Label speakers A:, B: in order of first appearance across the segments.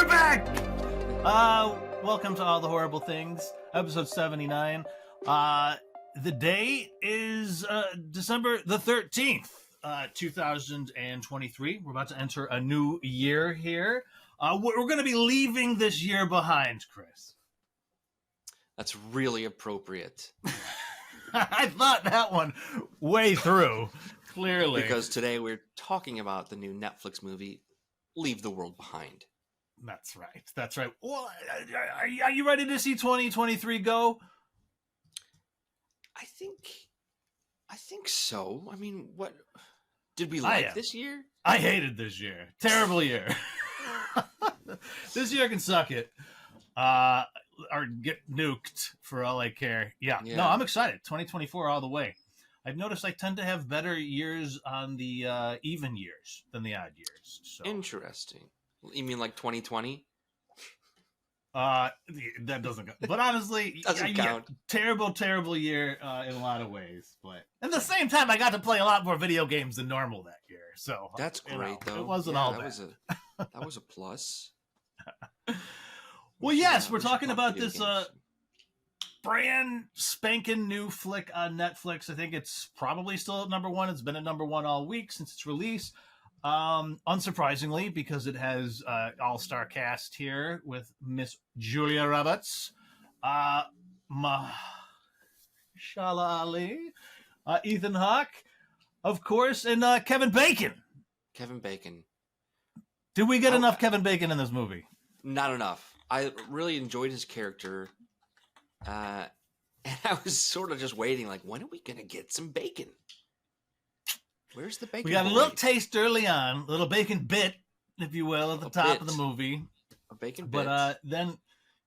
A: We're back! Welcome to All the Horrible Things, episode 79. The day is December the 13th, 2023. We're about to enter a new year here. We're going to be leaving this year behind, Chris.
B: That's really appropriate.
A: I thought that one way through, clearly.
B: Because today we're talking about the new Netflix movie, Leave the World Behind.
A: That's right. That's right. Well, are you ready to see 2023 go?
B: I think so. I mean, what did we like this year?
A: I hated this year. Terrible year. This year can suck it. Or get nuked for all I care. Yeah. No, I'm excited. 2024 all the way. I've noticed I tend to have better years on the even years than the odd years. So.
B: Interesting. You mean like 2020?
A: That doesn't count. But honestly,
B: doesn't count.
A: Terrible year in a lot of ways. But at the same time, I got to play a lot more video games than normal that year. So
B: that's great, though.
A: It wasn't all
B: that. That was a plus.
A: Well, yes, we're talking about this brand spanking new flick on Netflix. I think it's probably still at number one. It's been at number one all week since its release. Unsurprisingly, because it has all-star cast here with Miss Julia Roberts, Mahershala Ali, Ethan Hawke, of course, and Kevin Bacon.
B: Kevin Bacon.
A: Did we get enough Kevin Bacon in this movie?
B: Not enough. I really enjoyed his character. And I was sort of just waiting, like, when are we going to get some bacon? Where's the bacon?
A: We got a little taste early on, a little bacon bit, if you will, at the top of the movie.
B: A bacon bit.
A: But then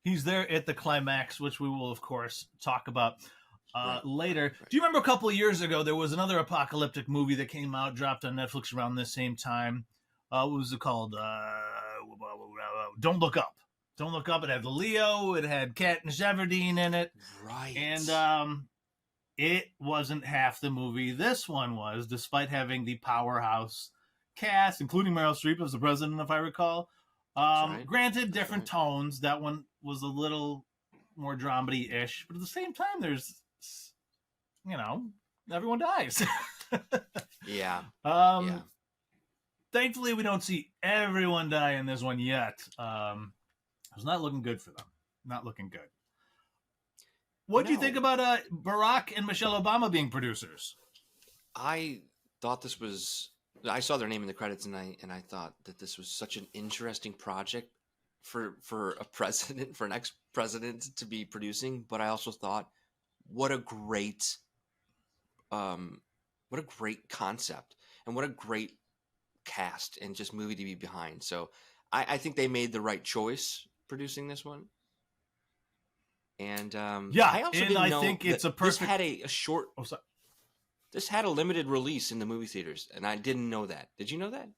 A: he's there at the climax, which we will, of course, talk about later. Right. Do you remember a couple of years ago, there was another apocalyptic movie that came out, dropped on Netflix around the same time. What was it called? Don't Look Up. Don't Look Up. It had Leo. It had Katniss Everdeen in it.
B: Right.
A: And it wasn't half the movie this one was, despite having the powerhouse cast, including Meryl Streep as the president, if I recall.
B: Right.
A: Granted, different tones. That one was a little more dramedy-ish. But at the same time, there's, everyone dies.
B: Yeah.
A: Thankfully, we don't see everyone die in this one yet. It's not looking good for them. Not looking good. What do you think about Barack and Michelle Obama being producers?
B: I thought this was... I saw their name in the credits, and I thought that this was such an interesting project for a president, for an ex-president to be producing. But I also thought, what a great concept, and what a great cast and just movie to be behind. So I think they made the right choice producing this one. And I also didn't know think it's a perfect. This had a short. Oh, sorry. This had a limited release in the movie theaters, and I didn't know that. Did you know that?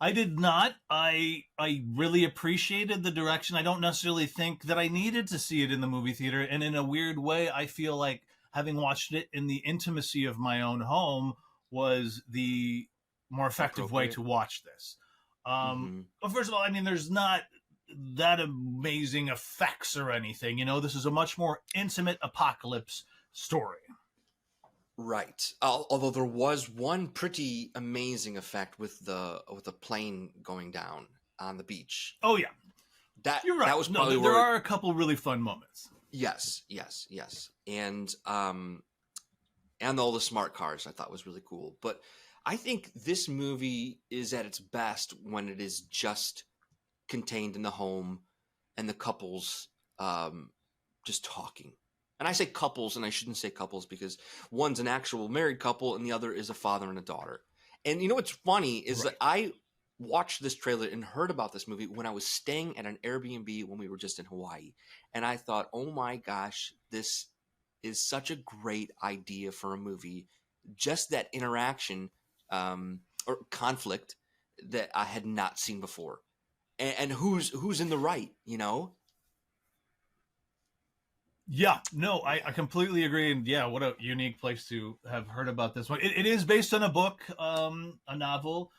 A: I did not. I really appreciated the direction. I don't necessarily think that I needed to see it in the movie theater, and in a weird way, I feel like having watched it in the intimacy of my own home was the more effective way to watch this. Well, first of all, I mean, there's not that amazing effects or anything. This is a much more intimate apocalypse story.
B: Right. Although there was one pretty amazing effect with the plane going down on the beach.
A: Oh yeah, you're right.
B: That was probably
A: there are a couple really fun moments.
B: Yes, and all the smart cars I thought was really cool. But I think this movie is at its best when it is just contained in the home and the couples just talking. And I say couples, and I shouldn't say couples because one's an actual married couple and the other is a father and a daughter. And you know what's funny is that I watched this trailer and heard about this movie when I was staying at an Airbnb when we were just in Hawaii. And I thought, oh my gosh, this is such a great idea for a movie. Just that interaction or conflict that I had not seen before. And who's in the right,
A: Yeah, no, I completely agree. And yeah, what a unique place to have heard about this one. It is based on a book, a novel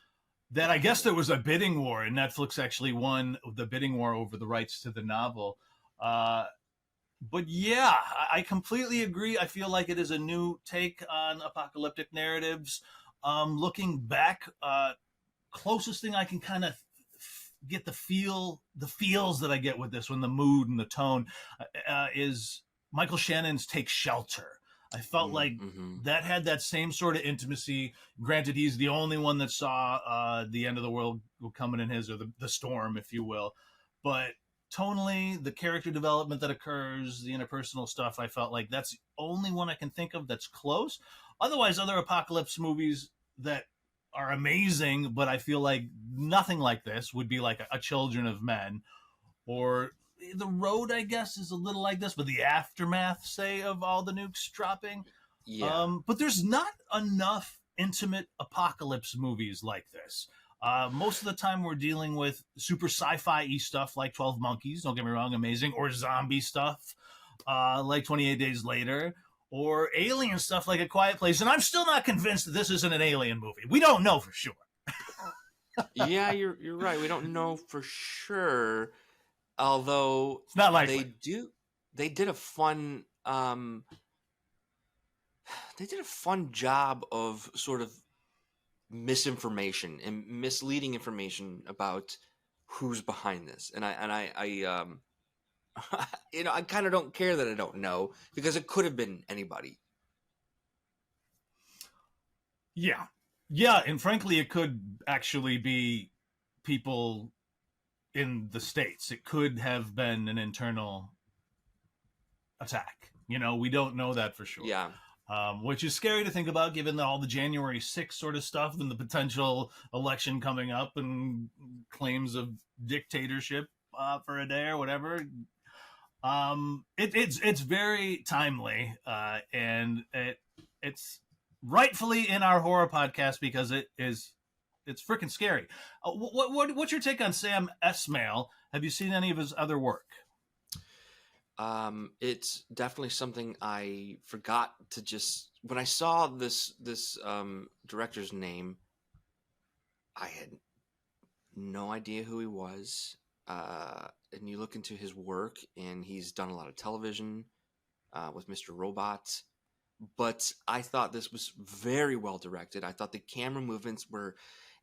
A: that I guess there was a bidding war, and Netflix actually won the bidding war over the rights to the novel. But yeah, I completely agree. I feel like it is a new take on apocalyptic narratives. Looking back, closest thing I can kind of get the feels that I get with this one, the mood and the tone, is Michael Shannon's Take Shelter. I felt like
B: Mm-hmm.
A: that had that same sort of intimacy. Granted, he's the only one that saw the end of the world coming in his, or the storm, if you will. But tonally, the character development that occurs, the interpersonal stuff, I felt like that's the only one I can think of that's close. Otherwise, other apocalypse movies that are amazing, but I feel like nothing like this would be like a Children of Men, or The Road, I guess, is a little like this, but the aftermath, say, of all the nukes dropping.
B: Yeah.
A: But there's not enough intimate apocalypse movies like this. Most of the time, we're dealing with super sci-fi stuff like 12 Monkeys, don't get me wrong, amazing, or zombie stuff like 28 Days Later, or alien stuff like A Quiet Place. And I'm still not convinced that this isn't an alien movie. We don't know for sure.
B: Yeah, you're right. We don't know for sure. Although
A: It's not likely.
B: they did a fun job of sort of misinformation and misleading information about who's behind this. And I I kind of don't care that I don't know, because it could have been anybody.
A: Yeah. Yeah, and frankly, it could actually be people in the States. It could have been an internal attack. We don't know that for sure.
B: Yeah.
A: Which is scary to think about, given all the January 6th sort of stuff and the potential election coming up and claims of dictatorship for a day or whatever. It's very timely, and it's rightfully in our horror podcast because it's freaking scary. What's your take on Sam Esmail? Have you seen any of his other work?
B: It's definitely something I forgot to just, when I saw this director's name, I had no idea who he was. And you look into his work, and he's done a lot of television with Mr. Robot. But I thought this was very well directed. I thought the camera movements were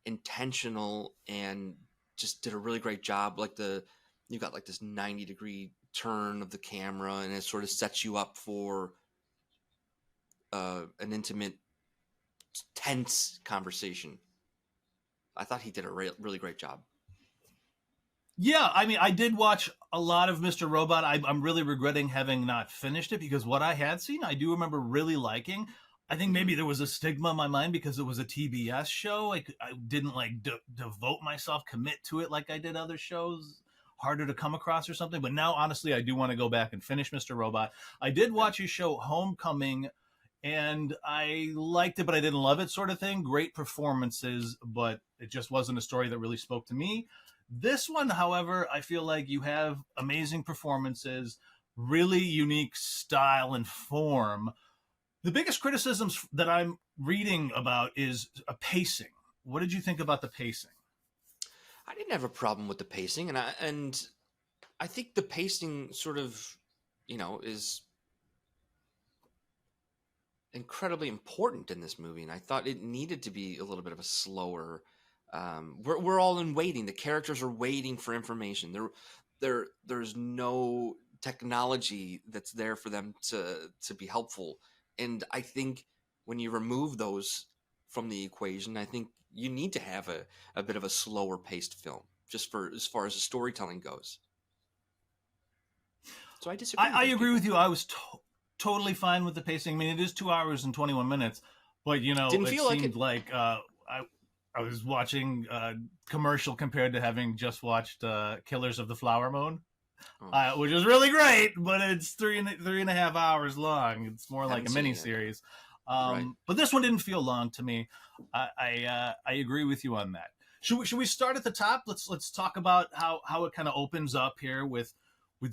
B: intentional and just did a really great job. Like you got like this 90-degree turn of the camera, and it sort of sets you up for an intimate, tense conversation. I thought he did a really great job.
A: Yeah, I mean, I did watch a lot of Mr. Robot. I'm really regretting having not finished it, because what I had seen, I do remember really liking. I think maybe there was a stigma in my mind because it was a TBS show. I didn't like devote myself, commit to it like I did other shows, harder to come across or something. But now, honestly, I do want to go back and finish Mr. Robot. I did watch his show Homecoming, and I liked it, but I didn't love it, sort of thing. Great performances, but it just wasn't a story that really spoke to me. This one, however, I feel like you have amazing performances, really unique style and form. The biggest criticisms that I'm reading about is a pacing. What did you think about the pacing?
B: I didn't have a problem with the pacing, and I think the pacing sort of, is incredibly important in this movie, and I thought it needed to be a little bit of a slower. We're all in waiting. The characters are waiting for information. There's no technology that's there for them to be helpful. And I think when you remove those from the equation, I think you need to have a bit of a slower paced film, just for as far as the storytelling goes. So I disagree.
A: I agree with you. I was totally fine with the pacing. I mean, it is 2 hours and 21 minutes, but
B: Didn't
A: it
B: feel
A: seemed like I was watching a commercial compared to having just watched Killers of the Flower Moon, which is really great, but it's three and a half hours long. It's more like a mini series.
B: Right.
A: But this one didn't feel long to me. I agree with you on that. Should we start at the top? Let's talk about how it kind of opens up here with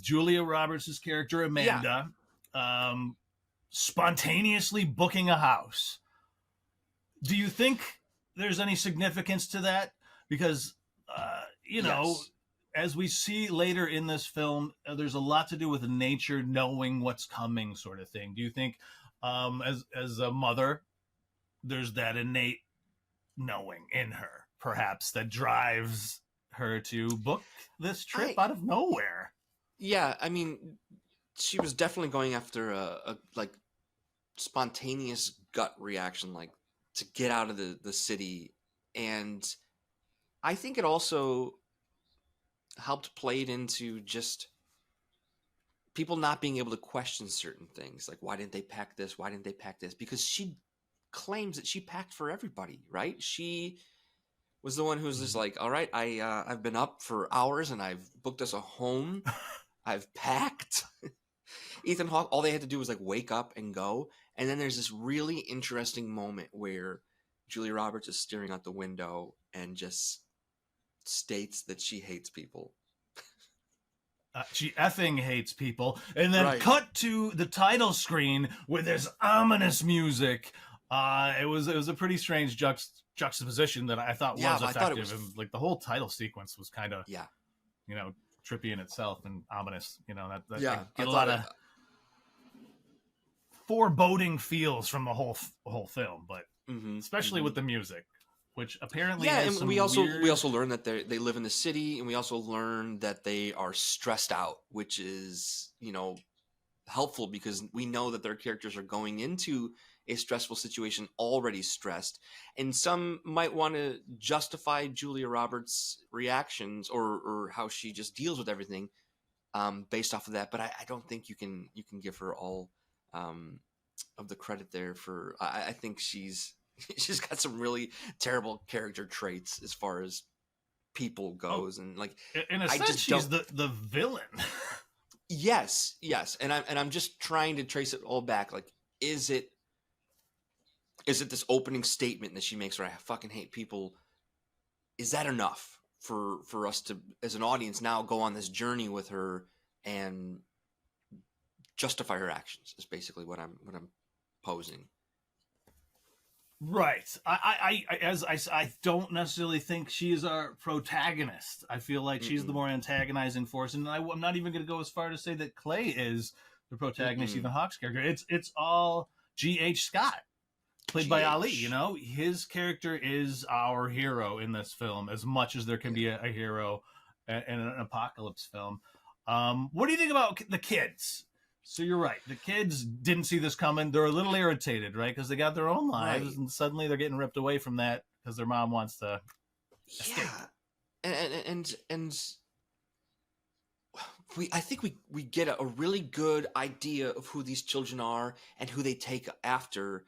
A: Julia Roberts' character Amanda, spontaneously booking a house. Do you think there's any significance to that? because you know,
B: Yes.
A: as we see later in this film, there's a lot to do with nature knowing what's coming, sort of thing. Do you think, as a mother, there's that innate knowing in her, perhaps, that drives her to book this trip
B: I
A: out of nowhere?
B: Yeah, I mean, she was definitely going after a like spontaneous gut reaction, like to get out of the city. And I think it also helped play it into just people not being able to question certain things, like why didn't they pack this, why didn't they pack this, because she claims that she packed for everybody, right? She was the one who's just like, all right, I've been up for hours and I've booked us a home, I've packed. Ethan Hawke, all they had to do was like wake up and go. And then there's this really interesting moment where Julia Roberts is staring out the window and just states that she hates people.
A: She effing hates people, and then
B: Right.
A: cut to the title screen with this ominous music. It was a pretty strange juxtaposition that I thought
B: Yeah,
A: was
B: but I thought it
A: effective,
B: was,
A: and like the whole title sequence was kind of,
B: yeah,
A: you know, trippy in itself and ominous. You know, that I
B: yeah. I
A: get a
B: thought
A: lot
B: it,
A: of foreboding feels from the whole film, but
B: mm-hmm,
A: especially
B: mm-hmm.
A: with the music, which apparently
B: Yeah,
A: has
B: and we
A: some
B: also
A: weird.
B: we also learn that they live in the city, and we also learn that they are stressed out, which is, you know, helpful because we know that their characters are going into a stressful situation already stressed, and some might want to justify Julia Roberts' reactions or how she just deals with everything based off of that. But I don't think you can give her all um, of the credit there for. I think she's she's got some really terrible character traits as far as people
A: Oh,
B: goes, and like
A: in a
B: I
A: sense,
B: just
A: she's
B: don't.
A: the villain.
B: Yes, yes, and I'm just trying to trace it all back. Like, is it this opening statement that she makes where I fucking hate people? Is that enough for us to, as an audience, now go on this journey with her and justify her actions? Is basically what I'm posing.
A: Right. I don't necessarily think she is our protagonist. I feel like she's the
B: Mm-mm,
A: more antagonizing force, and I'm not even going to go as far to say that Clay is the protagonist,
B: mm-mm.
A: Ethan Hawke's character. It's all G.H. Scott, played by Ali. You
B: Gh.
A: know, his character is our hero in this film, as much as there can
B: Yeah.
A: be a hero in an apocalypse film. What do you think about the kids? So you're right. The kids didn't see this coming. They're a little irritated, right? Because they got their own lives,
B: Right.
A: and suddenly they're getting ripped away from that because their mom wants to escape.
B: Yeah. And I think we get a really good idea of who these children are and who they take after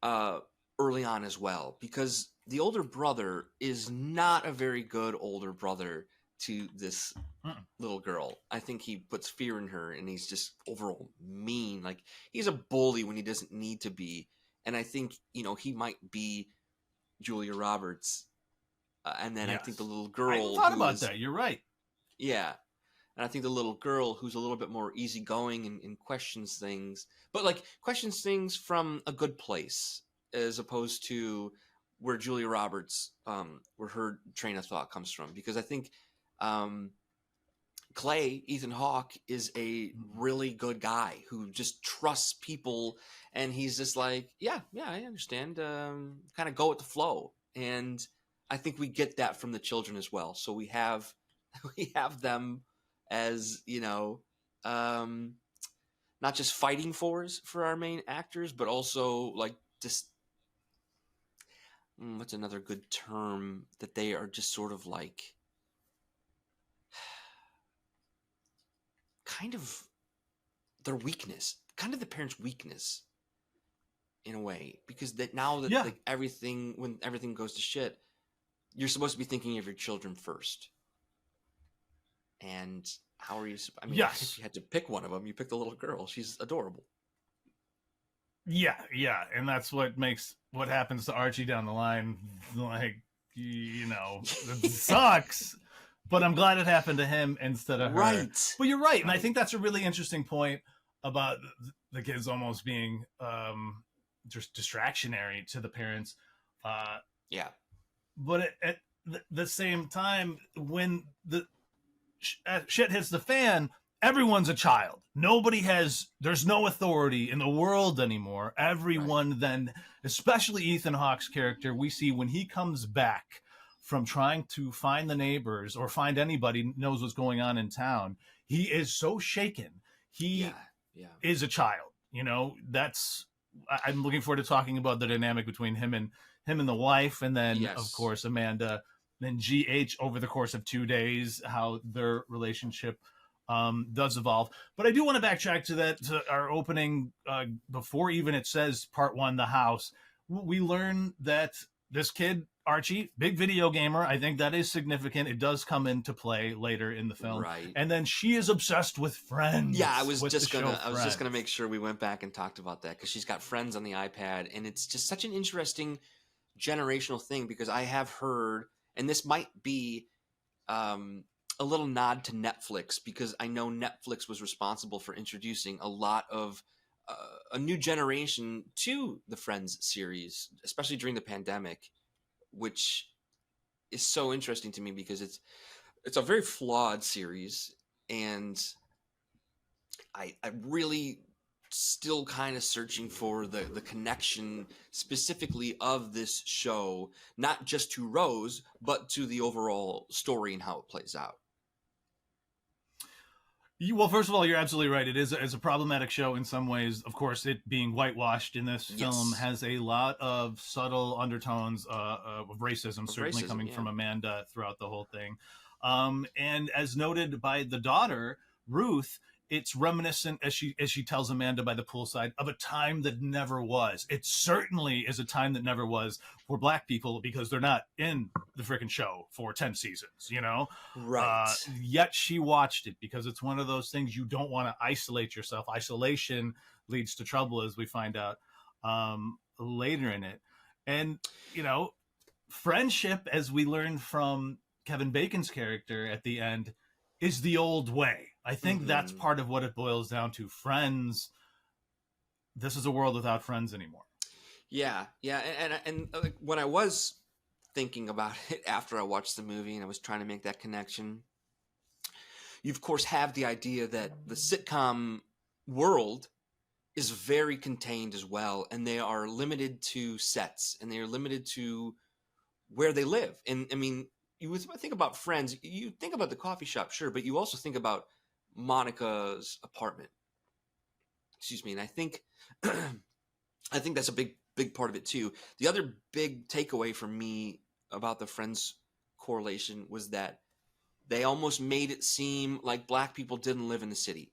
B: uh, early on as well, because the older brother is not a very good older brother to this
A: Mm-mm.
B: little girl. I think he puts fear in her, and he's just overall mean. Like, he's a bully when he doesn't need to be. And I think, he might be Julia Roberts. And then I think the
A: Yes,
B: little
A: I hadn't
B: girl
A: thought
B: who
A: about
B: is,
A: that. You're right.
B: yeah. And I think the little girl who's a little bit more easygoing and questions things, but like questions things from a good place, as opposed to where Julia Roberts, where her train of thought comes from. Because I think um, Clay, Ethan Hawke, is a really good guy who just trusts people, and he's just like, yeah, yeah, I understand. Kind of go with the flow, and I think we get that from the children as well. So we have we have them as um, not just fighting for our main actors, but also like just what's another good term, that they are just sort of like kind of their weakness, kind of the parents' weakness in a way, because that now that
A: Yeah.
B: like everything, when everything goes to shit, you're supposed to be thinking of your children first. And how are you? I mean, if
A: Yes.
B: you had to pick one of them, you pick the little girl. She's adorable.
A: Yeah. Yeah. And that's what makes what happens to Archie down the line, like, it sucks. But I'm glad it happened to him instead of her.
B: Right.
A: But you're right, and I
B: Right.
A: think that's a really interesting point about the kids almost being just distractionary to the parents. Uh,
B: Yeah.
A: but the same time, when the shit hits the fan, everyone's a child. There's no authority in the world anymore.
B: Right.
A: Everyone then, especially Ethan Hawke's character, we see when he comes back from trying to find the neighbors or find anybody knows what's going on in town, he is so shaken. He
B: Yeah. Yeah.
A: is a child. I'm looking forward to talking about the dynamic between him and the wife, and then of
B: Yes.
A: course Amanda, then GH over the course of 2 days, how their relationship does evolve. But I do want to backtrack to our opening before even it says part one, the house. We learn that this kid Archie, big video gamer. I think that is significant. It does come into play later in the film.
B: Right.
A: And then she is obsessed with Friends.
B: Yeah, I was
A: with
B: just
A: the show
B: gonna
A: Friends.
B: make sure we went back and talked about that, because she's got Friends on the iPad, and it's just such an interesting generational thing, because I have heard, and this might be a little nod to Netflix, because I know Netflix was responsible for introducing a lot of a new generation to the Friends series, especially during the pandemic, which is so interesting to me, because it's a very flawed series, and I really still kind of searching for the connection specifically of this show, not just to Rose, but to the overall story and how it plays out.
A: Well, first of all, you're absolutely right. It is a problematic show in some ways. Of course, it being whitewashed in this film
B: Yes.
A: has a lot of subtle undertones of racism, certainly
B: Racism,
A: coming
B: yeah.
A: from Amanda throughout the whole thing. And as noted by the daughter, Ruth, it's reminiscent, as she tells Amanda by the poolside, of a time that never was. It certainly is a time that never was for Black people, because they're not in the freaking show for 10 seasons.
B: Right.
A: Yet she watched it, because it's one of those things you don't want to isolate yourself. Isolation leads to trouble, as we find out later in it. And, friendship, as we learn from Kevin Bacon's character at the end, is the old way. I think that's part of what it boils down to. Friends. This is a world without friends anymore.
B: Yeah. And when I was thinking about it after I watched the movie and I was trying to make that connection, you of course have the idea that the sitcom world is very contained as well, and they are limited to sets, and they are limited to where they live. And I mean, you think about Friends, you think about the coffee shop, sure, but you also think about Monica's apartment. Excuse me. And I think that's a big part of it too. The other big takeaway for me about the Friends correlation was that they almost made it seem like Black people didn't live in the city.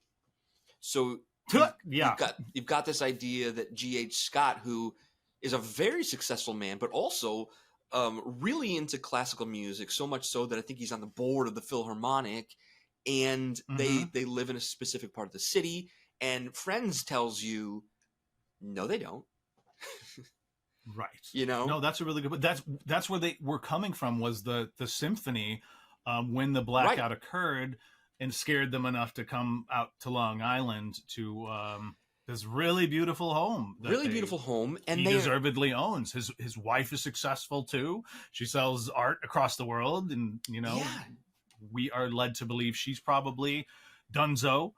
B: So you've got this idea that G.H. Scott, who is a very successful man, but also really into classical music, so much so that I think he's on the board of the Philharmonic, and they live in a specific part of the city. And Friends tells you, no, they don't.
A: Right.
B: No,
A: that's a really good. But that's where they were coming from, was the symphony when the blackout occurred and scared them enough to come out to Long Island to this really beautiful home.
B: And
A: he deservedly owns. His wife is successful too. She sells art across the world, and we are led to believe she's probably donezo.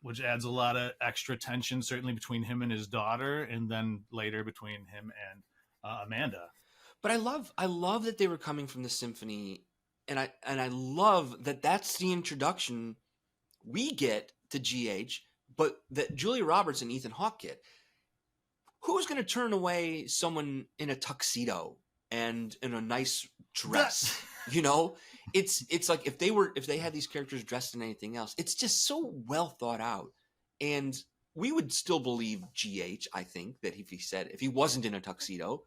A: Which adds a lot of extra tension, certainly between him and his daughter, and then later between him and Amanda.
B: But I love that they were coming from the symphony, and I love that that's the introduction we get to GH, but that Julia Roberts and Ethan Hawke get. Who's going to turn away someone in a tuxedo and in a nice dress? It's like if they had these characters dressed in anything else, it's just so well thought out. And we would still believe GH, I think, that if he wasn't in a tuxedo,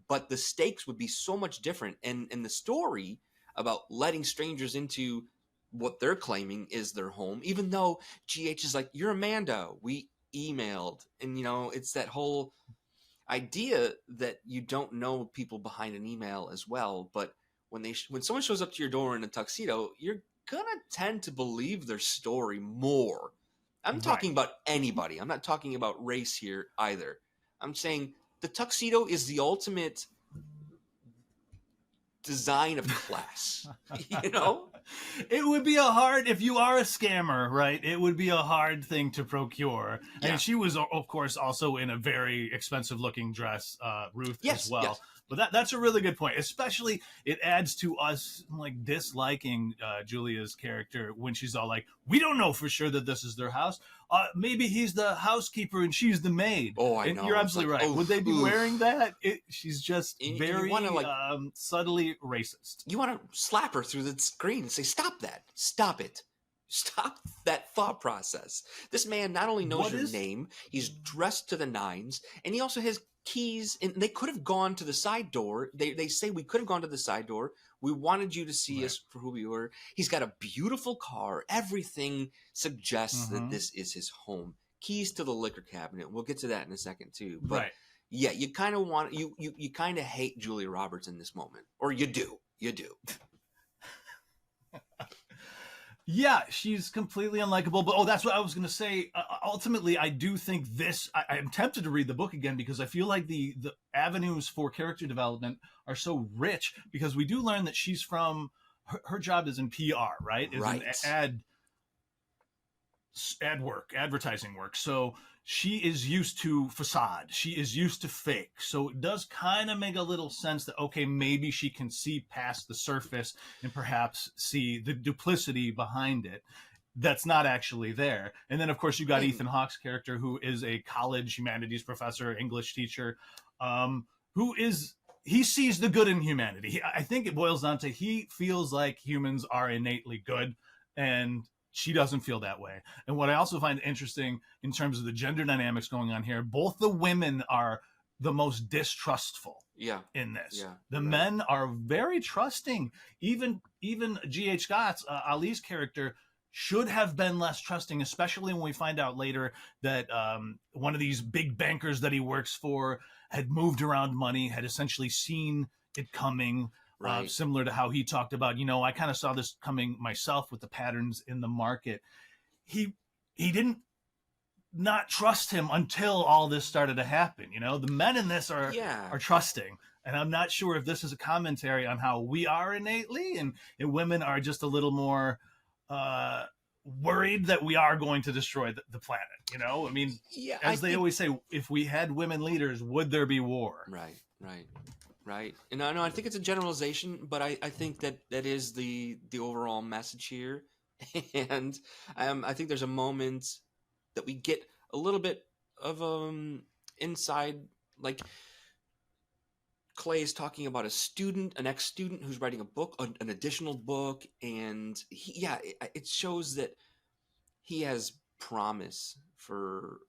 B: but the stakes would be so much different. And the story about letting strangers into what they're claiming is their home, even though GH is like, you're Amanda, we emailed. And, it's that whole idea that you don't know people behind an email as well. But when someone shows up to your door in a tuxedo, you're gonna tend to believe their story more. I'm talking about anybody. I'm not talking about race here either. I'm saying the tuxedo is the ultimate design of class. You know,
A: it would be a hard, if you are a scammer, right? It would be a hard thing to procure.
B: Yeah.
A: And she was, of course, also in a very expensive looking dress, Ruth,
B: Yes,
A: as well.
B: yes.
A: But that's a really good point. Especially, it adds to us like disliking Julia's character when she's all like, "We don't know for sure that this is their house. Maybe he's the housekeeper and she's the maid."
B: Oh, I
A: and
B: know.
A: You're
B: It's
A: absolutely
B: like,
A: right.
B: oof,
A: Would they be
B: oof.
A: wearing that? She's just
B: And you
A: very
B: wanna, like-
A: subtly racist.
B: You want to slap her through the screen and say, "Stop that! Stop it! Stop that thought process." This man not only knows your name, he's dressed to the nines, and he also has keys. And they could have gone to the side door. They say we could have gone to the side door. We wanted you to see us for who we were. He's got a beautiful car. Everything suggests that this is his home. Keys to the liquor cabinet. We'll get to that in a second too. But yeah, you kind of want you kind of hate Julia Roberts in this moment, or you do. You do.
A: Yeah, she's completely unlikable. But that's what I was going to say. Ultimately, I do think this. I'm tempted to read the book again because I feel like the avenues for character development are so rich. Because we do learn that she's from her job is in PR, right? Is in ad work, advertising work. So she is used to facade. She is used to fake. So it does kind of make a little sense that, okay, maybe she can see past the surface and perhaps see the duplicity behind it that's not actually there. And then, of course, you got Ethan Hawke's character, who is a college humanities professor, English teacher, he sees the good in humanity. I think it boils down to he feels like humans are innately good, and she doesn't feel that way. And what I also find interesting in terms of the gender dynamics going on here, both the women are the most distrustful in this. The men are very trusting. Even G.H. Scott's, Ali's character, should have been less trusting, especially when we find out later that one of these big bankers that he works for had moved around money, had essentially seen it coming. Similar to how he talked about, I kind of saw this coming myself with the patterns in the market. He didn't not trust him until all this started to happen. The men in this are trusting. And I'm not sure if this is a commentary on how we are innately, and women are just a little more worried that we are going to destroy the planet. I mean, as they always say, if we had women leaders, would there be war?
B: Right. And no, I think it's a generalization, but I think that is the overall message here. And I think there's a moment that we get a little bit of inside, like Clay is talking about an ex-student who's writing a book, an additional book, and it shows that he has promise for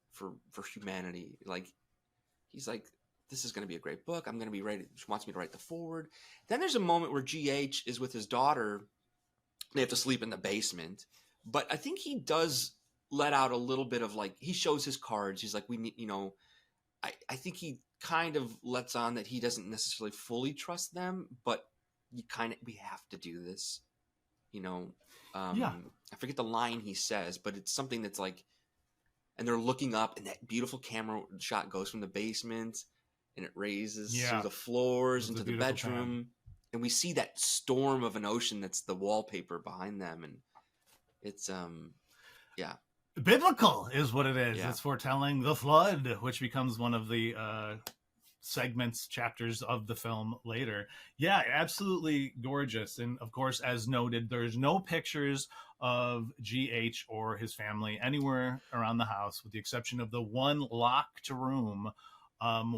B: humanity. Like, he's like, this is going to be a great book. I'm going to be ready. She wants me to write the foreword. Then there's a moment where GH is with his daughter. They have to sleep in the basement. But I think he does let out a little bit of, like, he shows his cards. He's like, we need, I think he kind of lets on that he doesn't necessarily fully trust them, but we have to do this. I forget the line he says, but it's something that's like, and they're looking up and that beautiful camera shot goes from the basement. And it raises through the floors into the bedroom. And we see that storm of an ocean that's the wallpaper behind them. And it's,
A: biblical is what it is. It's foretelling the flood, which becomes one of the chapters of the film later. Yeah, absolutely gorgeous. And of course, as noted, there's no pictures of GH or his family anywhere around the house, with the exception of the one locked room,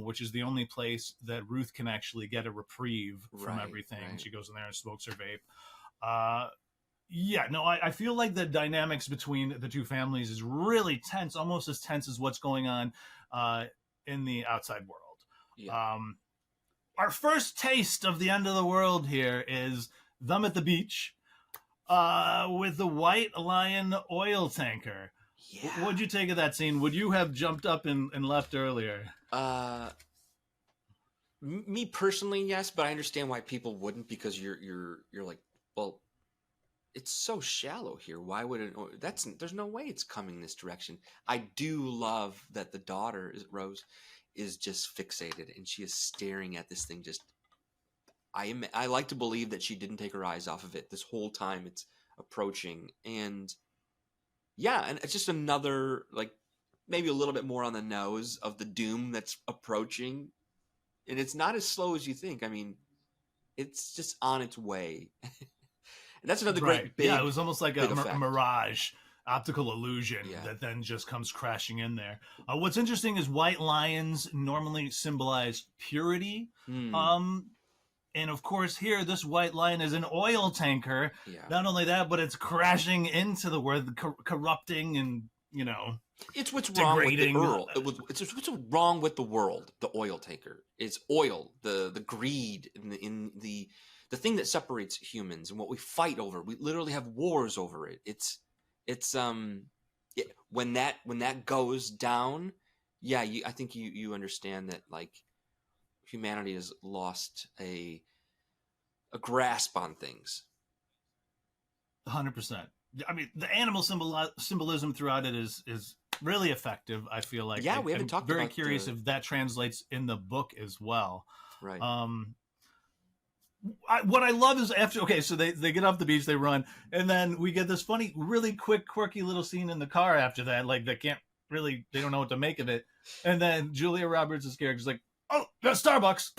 A: which is the only place that Ruth can actually get a reprieve from everything. She goes in there and smokes her vape. I feel like the dynamics between the two families is really tense, almost as tense as what's going on in the outside world. Our first taste of the end of the world here is them at the beach with the White Lion oil tanker. What'd you take of that scene? Would you have jumped up and left earlier?
B: Me personally, yes, but I understand why people wouldn't, because you're like, well, it's so shallow here. Why would it? There's no way it's coming this direction. I do love that the daughter, Rose, is just fixated and she is staring at this thing just I like to believe that she didn't take her eyes off of it this whole time it's approaching. And yeah, and it's just another, like, maybe a little bit more on the nose of the doom that's approaching. And it's not as slow as you think. I mean, it's just on its way. And that's another
A: Right.
B: great
A: Yeah, it
B: big,
A: was almost like
B: big
A: a
B: effect.
A: mirage, optical illusion
B: Yeah.
A: that then just comes crashing in there. What's interesting is white lions normally symbolize purity.
B: Hmm.
A: And of course, here, this white lion is an oil tanker.
B: Yeah.
A: Not only that, but it's crashing into the world, corrupting and,
B: It's what's wrong with the
A: degrading.
B: world. It's what's wrong with the world. The oil tanker. It's oil. The greed in the thing that separates humans and what we fight over. We literally have wars over it. When that goes down, yeah. I think you understand that, like, humanity has lost a grasp on things.
A: 100%. I mean, the animal symbolism throughout it is really effective. I feel like.
B: Yeah, we haven't talked
A: very
B: about
A: curious if that translates in the book as well.
B: Right.
A: What I love is so they get off the beach, they run, and then we get this funny, really quick, quirky little scene in the car after that. Like, they don't know what to make of it. And then Julia Roberts' character's like, oh, that's Starbucks.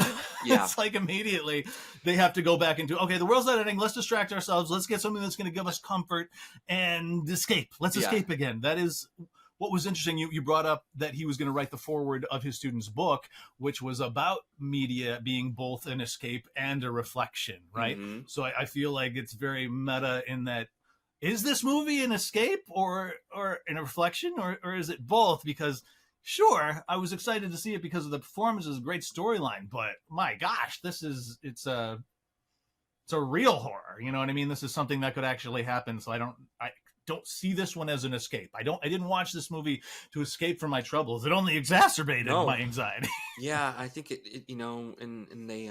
B: Yeah.
A: It's like immediately they have to go back into, okay, the world's not ending. Let's distract ourselves. Let's get something that's going to give us comfort and escape. Let's escape again. That is what was interesting. You brought up that he was going to write the foreword of his student's book, which was about media being both an escape and a reflection, right?
B: Mm-hmm.
A: So I feel like it's very meta in that, is this movie an escape or a reflection, or is it both? Because sure, I was excited to see it because of the performances, great storyline, but my gosh, it's a real horror. You know what I mean? This is something that could actually happen. So I don't see this one as an escape. I didn't watch this movie to escape from my troubles. It only exacerbated my anxiety.
B: Yeah, I think it and they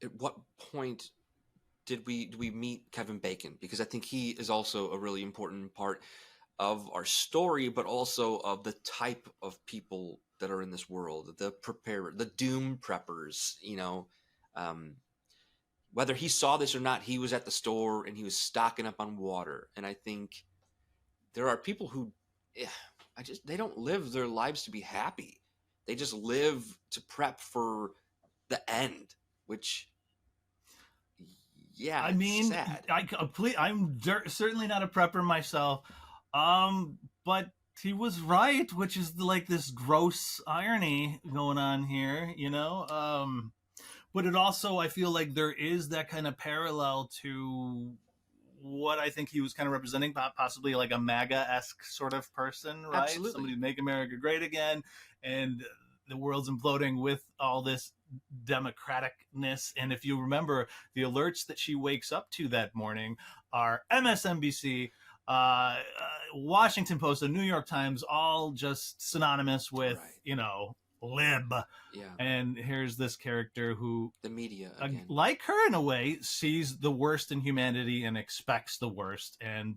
B: at what point did we meet Kevin Bacon? Because I think he is also a really important part of our story, but also of the type of people that are in this world, the doom preppers, whether he saw this or not, he was at the store and he was stocking up on water. And I think there are people who, they don't live their lives to be happy. They just live to prep for the end, which, yeah,
A: I mean,
B: sad.
A: I'm certainly not a prepper myself. But he was right, which is like this gross irony going on here, but it also, I feel like there is that kind of parallel to what I think he was kind of representing, possibly like a MAGA-esque sort of person, right?
B: Absolutely.
A: Somebody to make America great again, and the world's imploding with all this democraticness. And if you remember, the alerts that she wakes up to that morning are MSNBC, Washington Post, the New York Times, all just synonymous with, lib.
B: Yeah.
A: And here's this character who,
B: the media, again,
A: like her in a way, sees the worst in humanity and expects the worst. And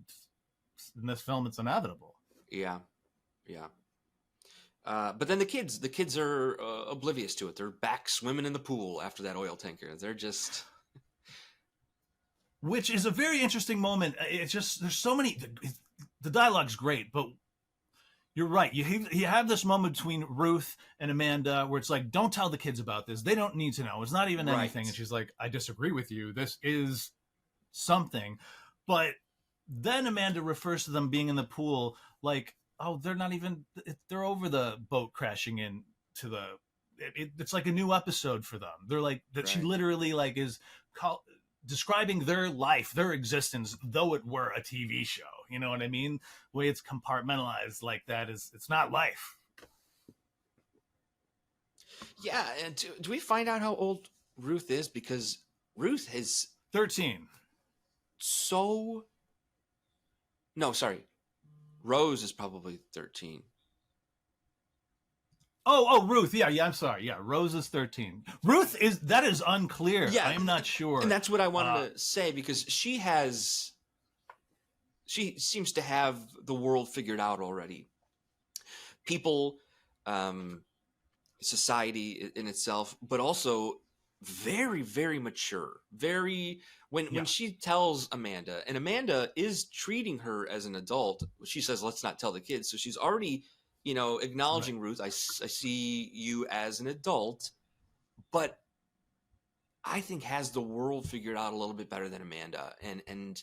A: in this film, it's inevitable.
B: Yeah. Yeah. But then the kids are oblivious to it. They're back swimming in the pool after that oil tanker. They're just...
A: Which is a very interesting moment. It's just, there's so many, the dialogue's great, but you're right. You have this moment between Ruth and Amanda where it's like, don't tell the kids about this. They don't need to know. It's not even anything. And she's like, I disagree with you. This is something. But then Amanda refers to them being in the pool like, oh, they're over the boat crashing into the, it's like a new episode for them. They're like, that She literally like is describing their life, their existence, though it were a TV show. You know what I mean? The way it's compartmentalized like that it's not life. Yeah,
B: and do we find out how old Ruth is? Because Ruth is
A: 13.
B: Rose is probably 13.
A: Oh, Ruth. Yeah, I'm sorry. Yeah, Rose is 13. That is unclear. Yeah, I'm not sure.
B: And that's what I wanted to say, because she seems to have the world figured out already. People society in itself, but also very, very mature. Very when she tells Amanda, and Amanda is treating her as an adult. She says, "Let's not tell the kids." So she's already, acknowledging Ruth. I see you as an adult, but I think has the world figured out a little bit better than Amanda, and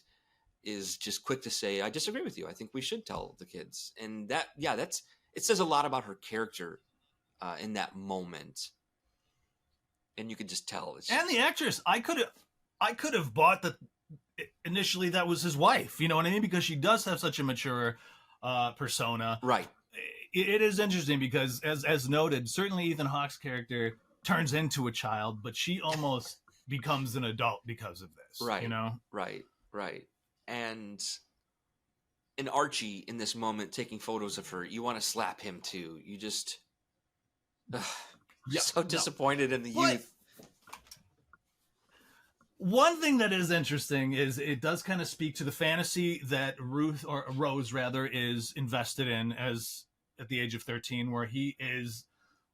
B: is just quick to say, "I disagree with you. I think we should tell the kids." And it says a lot about her character in that moment, and you could just tell.
A: And the actress, I could have bought that initially that was his wife. You know what I mean? Because she does have such a mature persona.
B: Right.
A: It is interesting because, as noted, certainly Ethan Hawke's character turns into a child, but she almost becomes an adult because of this.
B: Right.
A: You know?
B: Right. And Archie in this moment taking photos of her, you want to slap him too. You just so disappointed in the youth.
A: One thing that is interesting is it does kind of speak to the fantasy that Rose is invested in as at the age of 13, where he is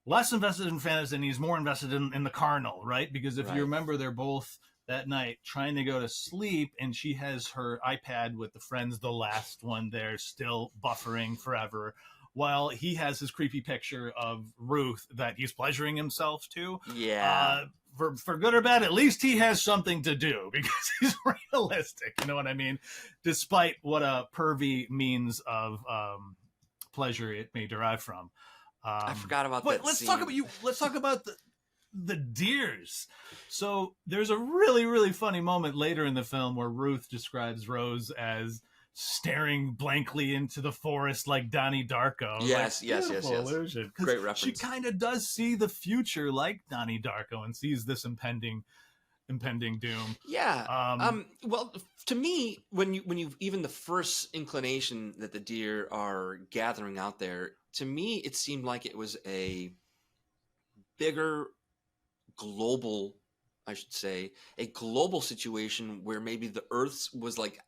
A: less invested in fantasy and he's more invested in the carnal, right? Because if you remember, they're both that night trying to go to sleep, and she has her iPad with the friends, the last one there, still buffering forever, while he has his creepy picture of Ruth that he's pleasuring himself to.
B: Yeah.
A: For good or bad, at least he has something to do because he's realistic. You know what I mean? Despite what a pervy means of pleasure it may derive from.
B: I forgot about
A: but
B: that
A: let's
B: scene.
A: Let's talk about the deers. So there's a really, really funny moment later in the film where Ruth describes Rose as staring blankly into the forest like Donnie Darko.
B: Yes.
A: Illusion.
B: Great reference.
A: She kind of does see the future like Donnie Darko and sees this impending doom.
B: Yeah. Well, to me, when you even the first inclination that the deer are gathering out there, to me, it seemed like it was a bigger global, I should say, a global situation where maybe the Earth's was like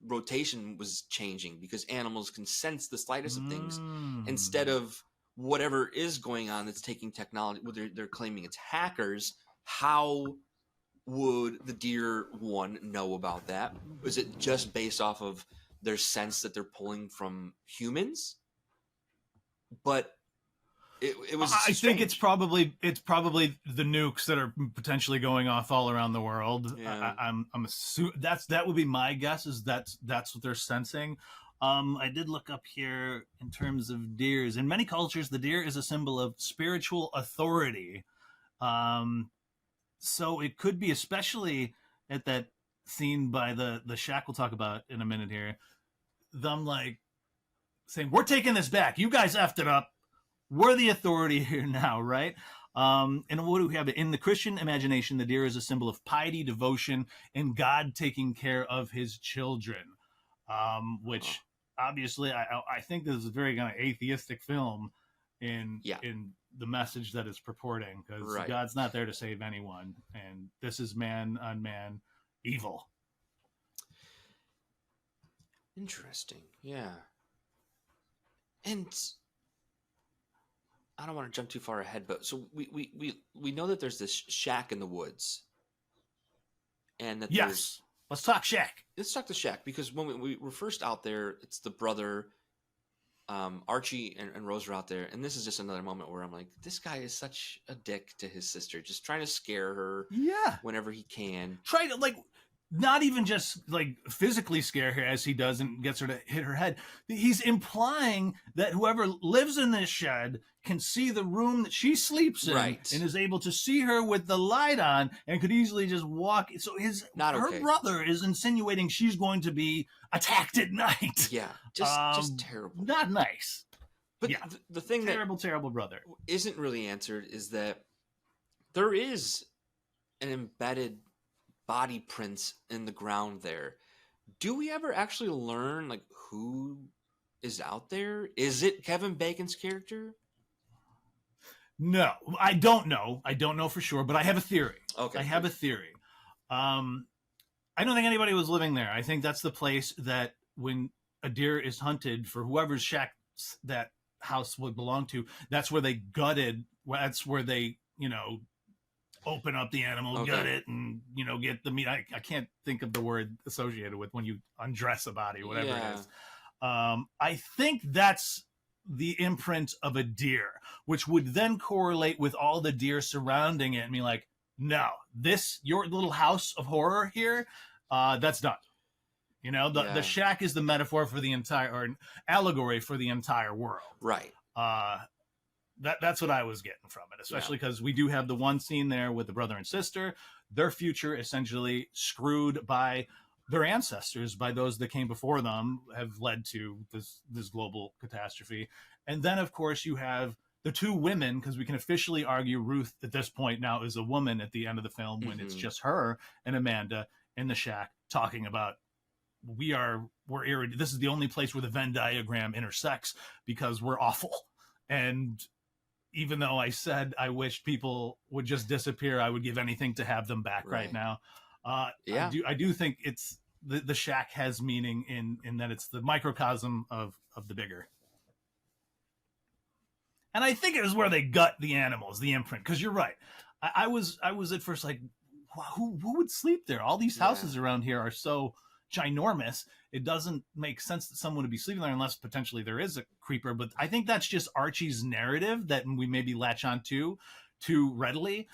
B: rotation was changing because animals can sense the slightest of things instead of whatever is going on that's taking technology. They're claiming it's hackers. How would the deer one know about that? Was it just based off of their sense that they're pulling from humans? But it was.
A: I think it's probably the nukes that are potentially going off all around the world.
B: Yeah.
A: I'm assuming that would be my guess. Is that's what they're sensing. I did look up here in terms of deers. In many cultures, the deer is a symbol of spiritual authority. So it could be, especially at that scene by the shack we'll talk about in a minute here, them like saying, "We're taking this back. You guys effed it up. We're the authority here now," right? And what do we have? In the Christian imagination, the deer is a symbol of piety, devotion, and God taking care of his children, which obviously I think this is a very kind of atheistic film in the message that it's purporting, because God's not there to save anyone, and this is man on man evil.
B: Interesting. Yeah. And I don't want to jump too far ahead, but so we know that there's this shack in the woods, and that
A: let's talk shack.
B: Let's talk the shack, because when we were first out there, it's the brother, Archie and Rose are out there, and this is just another moment where I'm like, this guy is such a dick to his sister, just trying to scare her, whenever he can,
A: try to not even just physically scare her as he does and gets her to hit her head. He's implying that whoever lives in this shed can see the room that she sleeps in, and is able to see her with the light on and could easily just walk. So her brother is insinuating she's going to be attacked at night.
B: Yeah, just terrible.
A: Not nice.
B: But the thing
A: terrible brother
B: isn't really answered is that there is an embedded body prints in the ground there. Do we ever actually learn who is out there? Is it Kevin Bacon's character?
A: No, I don't know. I don't know for sure, but I have a theory.
B: Okay.
A: I have a theory. I don't think anybody was living there. I think that's the place that when a deer is hunted for whoever's shack that house would belong to, that's where they gutted That's where they, open up the animal,
B: Okay.
A: gut it, and get the meat. I can't think of the word associated with when you undress a body, whatever
B: Yeah.
A: it is. I think that's the imprint of a deer, which would then correlate with all the deer surrounding it and be like, no, your little house of horror here, that's done. The shack is the metaphor for the entire, or an allegory for the entire world.
B: Right.
A: That's what I was getting from it, especially because we do have the one scene there with the brother and sister, their future essentially screwed by their ancestors, by those that came before them, have led to this global catastrophe. And then, of course, you have the two women, because we can officially argue Ruth at this point now is a woman at the end of the film, when it's just her and Amanda in the shack talking about, this is the only place where the Venn diagram intersects because we're awful. And even though I said I wish people would just disappear, I would give anything to have them back right now. I do think it's the shack has meaning in that it's the microcosm of the bigger. And I think it was where they gut the animals, the imprint, because you're right. I was at first like, wow, who would sleep there? All these houses around here are so ginormous. It doesn't make sense that someone would be sleeping there unless potentially there is a creeper. But I think that's just Archie's narrative that we maybe latch on to too readily.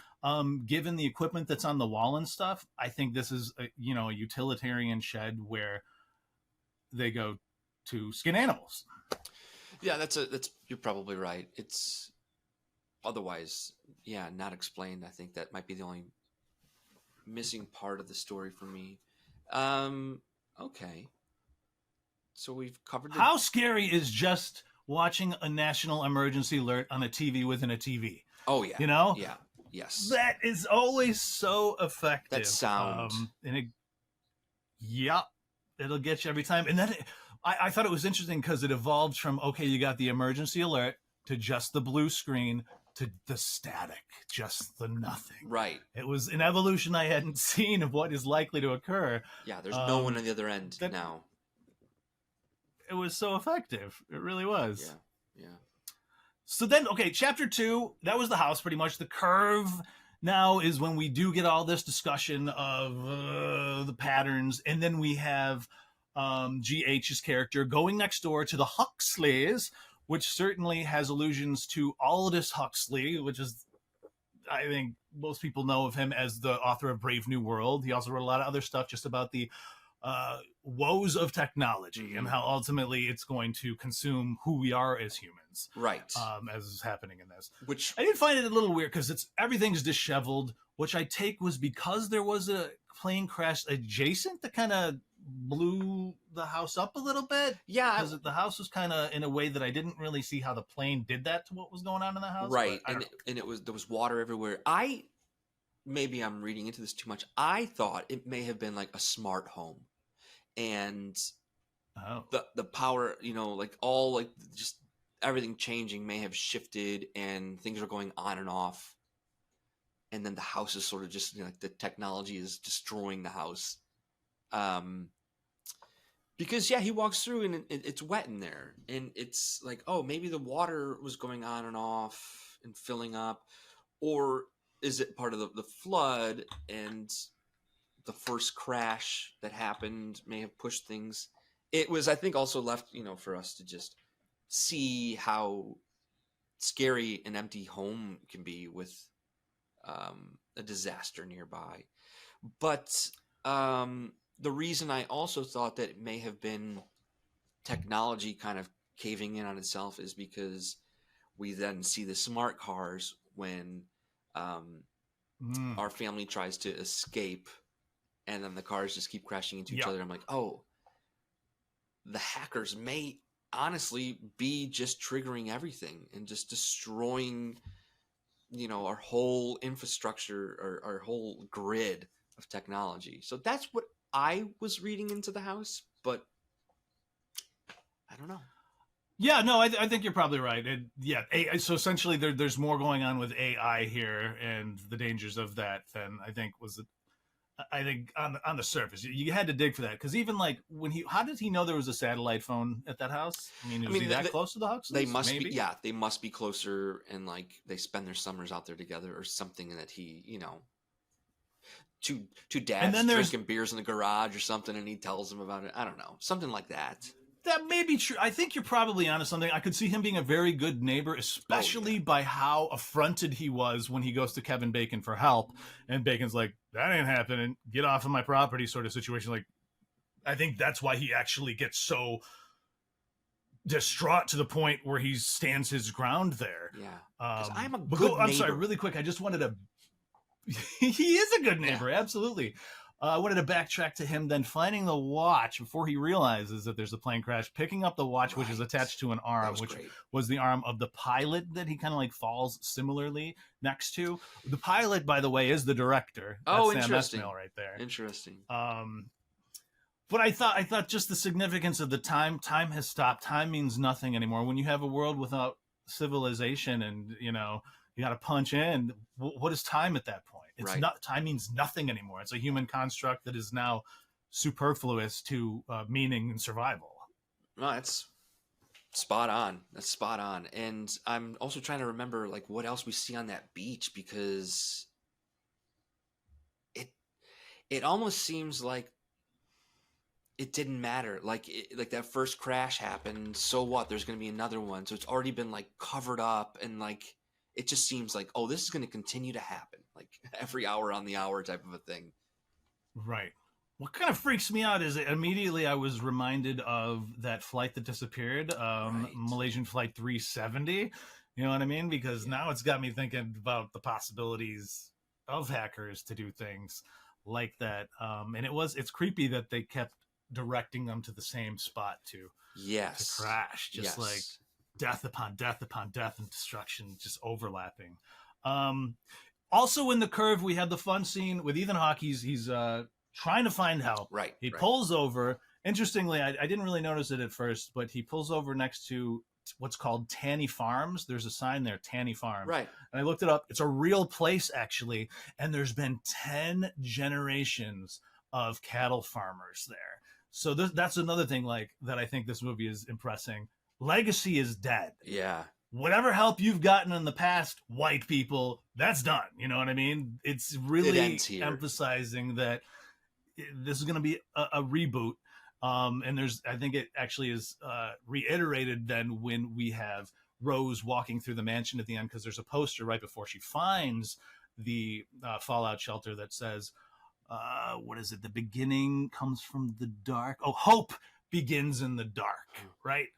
A: Given the equipment that's on the wall and stuff, I think this is a utilitarian shed where they go to skin animals.
B: Yeah, you're probably right. It's otherwise, not explained. I think that might be the only missing part of the story for me. Okay. So we've covered
A: How scary is just watching a national emergency alert on a TV within a TV?
B: Oh yeah. Yeah. Yes.
A: That is always so effective.
B: That sound.
A: It'll get you every time. And then I thought it was interesting because it evolved from, okay, you got the emergency alert to just the blue screen to the static, just the nothing.
B: Right.
A: It was an evolution I hadn't seen of what is likely to occur.
B: Yeah, there's no one on the other end now.
A: It was so effective. It really was.
B: Yeah.
A: So then, okay, chapter 2, that was the house pretty much. The curve now is when we do get all this discussion of the patterns. And then we have GH's character going next door to the Huxleys, which certainly has allusions to Aldous Huxley, which is, I think most people know of him as the author of Brave New World. He also wrote a lot of other stuff just about the woes of technology and how ultimately it's going to consume who we are as humans.
B: Right.
A: As is happening in this.
B: Which
A: I did find it a little weird because everything's disheveled, which I take was because there was a plane crash adjacent that kind of blew the house up a little bit.
B: Yeah.
A: Because the house was kind of in a way that I didn't really see how the plane did that to what was going on in the house.
B: Right. And there was water everywhere. Maybe I'm reading into this too much. I thought it may have been like a smart home. And the power, just everything changing may have shifted and things are going on and off. And then the house is sort of just the technology is destroying the house. Because he walks through and it's wet in there, and it's like, oh, maybe the water was going on and off and filling up, or is it part of the flood and the first crash that happened may have pushed things. It was, I think, also left, for us to just see how scary an empty home can be with a disaster nearby. But the reason I also thought that it may have been technology kind of caving in on itself is because we then see the smart cars when our family tries to escape, and then the cars just keep crashing into each other. I'm like, oh, the hackers may honestly be just triggering everything and just destroying, our whole infrastructure, our whole grid of technology. So that's what I was reading into the house, but I don't know.
A: Yeah, no, I think you're probably right. So essentially there's more going on with AI here and the dangers of that than I think was I think on the surface, you had to dig for that, because even like how did he know there was a satellite phone at that house? I mean, was he that close to the
B: They
A: Huxleys?
B: must
A: Maybe?
B: be, yeah, they must be closer, and like they spend their summers out there together or something, and that he, two
A: And
B: dads
A: then there's
B: drinking beers in the garage or something, and he tells them about it. I don't know, something like that.
A: that may be true. I think you're probably onto something. I could see him being a very good neighbor, especially by how affronted he was when he goes to Kevin Bacon for help, and Bacon's like, "That ain't happening. Get off of my property," sort of situation. Like, I think that's why he actually gets so distraught to the point where he stands his ground there.
B: Yeah, because I'm a good neighbor.
A: I'm sorry, really quick. I just wanted to. He is a good neighbor, absolutely. I wanted to backtrack to him then finding the watch before he realizes that there's a plane crash, picking up the watch, which is attached to an arm, which was the arm of the pilot that he kind of like falls similarly next to. The pilot, by the way, is the director. That's
B: interesting.
A: Sam Esmail right there.
B: Interesting.
A: But I thought just the significance of the time has stopped. Time means nothing anymore. When you have a world without civilization, and you got to punch in, what is time at that point? It's not, time means nothing anymore. It's a human construct that is now superfluous to meaning and survival.
B: No, that's spot on. That's spot on. And I'm also trying to remember like what else we see on that beach, because it almost seems like it didn't matter. Like that first crash happened. So what? There's going to be another one. So it's already been like covered up, and like it just seems like, oh, this is going to continue to happen, like every hour on the hour type of a thing.
A: Right. What kind of freaks me out is immediately I was reminded of that flight that disappeared, Malaysian Flight 370. You know what I mean? Because now it's got me thinking about the possibilities of hackers to do things like that. And it's creepy that they kept directing them to the same spot to crash, just like death upon death upon death and destruction just overlapping. Also in The Curve, we had the fun scene with Ethan Hawke. He's trying to find help.
B: Right.
A: He pulls over. Interestingly, I didn't really notice it at first, but he pulls over next to what's called Tanny Farms. There's a sign there, Tanny Farms.
B: Right.
A: And I looked it up. It's a real place, actually. And there's been 10 generations of cattle farmers there. So that's another thing like that I think this movie is impressing. Legacy is dead.
B: Yeah.
A: Whatever help you've gotten in the past, white people, that's done. You know what I mean? It's really emphasizing that this is going to be a reboot. And I think it actually is reiterated then when we have Rose walking through the mansion at the end, because there's a poster right before she finds the fallout shelter that says, what is it? The beginning comes from the dark. Oh, hope begins in the dark, right?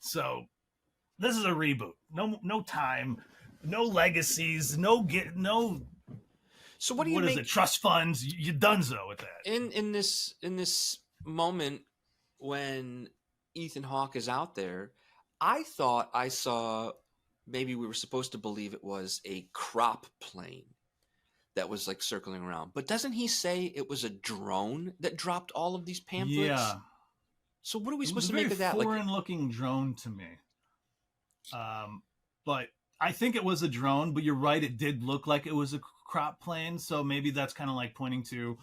A: So this is a reboot. No time, no legacies, no.
B: So what do you make?
A: Trust funds? You donezo with that.
B: In this moment when Ethan Hawke is out there, I thought I saw, maybe we were supposed to believe it was a crop plane that was like circling around. But doesn't he say it was a drone that dropped all of these pamphlets?
A: Yeah.
B: So what are we supposed to make of that?
A: Foreign-looking drone to me. But I think it was a drone. But you're right; it did look like it was a crop plane. So maybe that's kind of like pointing to,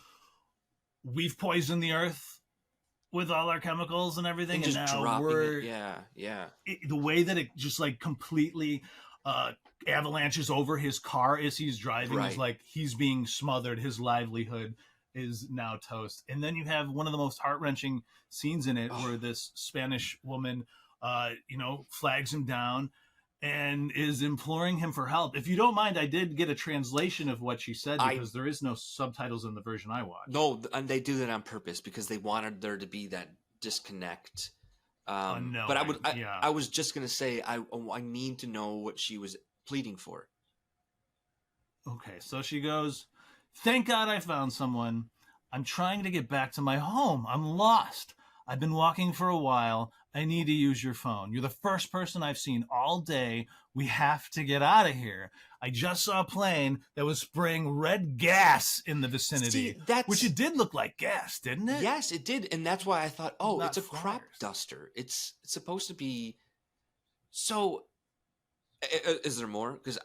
A: we've poisoned the earth with all our chemicals and everything, and now we're the way that it just like completely avalanches over his car as he's driving is like he's being smothered. His livelihood is now toast. And then you have one of the most heart-wrenching scenes in it where this Spanish woman flags him down and is imploring him for help. If you don't mind, I did get a translation of what she said, because there is no subtitles in the version I watched.
B: No, and they do that on purpose because they wanted there to be that disconnect. But I was just going to say, I need to know what she was pleading for.
A: Okay, so she goes, "Thank God I found someone. I'm trying to get back to my home. I'm lost. I've been walking for a while. I need to use your phone. You're the first person I've seen all day. We have to get out of here. I just saw a plane that was spraying red gas in the vicinity." Which it did look like gas, didn't it?
B: Yes, it did. And that's why I thought, it's a crop duster. It's supposed to be. So is there more? Because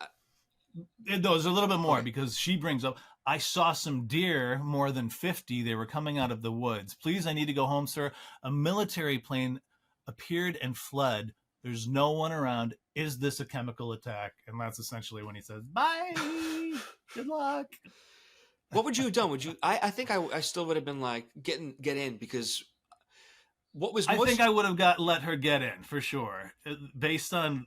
A: there's a little bit more, because she brings up, I saw some deer, more than 50. They were coming out of the woods. Please, I need to go home, sir. A military plane appeared and fled. There's no one around. Is this a chemical attack? And that's essentially when he says, bye. Good luck.
B: What would you have done? Would you? I think I still would have been like, get in, because what was
A: I think I would have let her get in for sure, based on.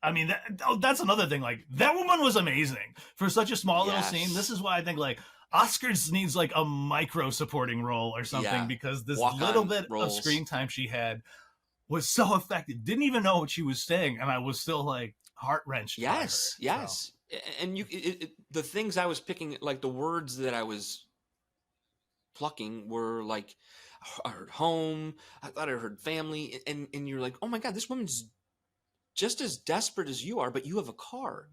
A: I mean, that's another thing. Like, that woman was amazing for such a small little scene. This is why I think like Oscars needs like a micro supporting role or something, because this little bit of screen time she had was so effective. Didn't even know what she was saying, and I was still like heart wrenched.
B: Yes. So. And the things I was picking, like the words that I was plucking were like, I heard home, I thought I heard family, and you're like, oh my God, this woman's just as desperate as you are, but you have a car.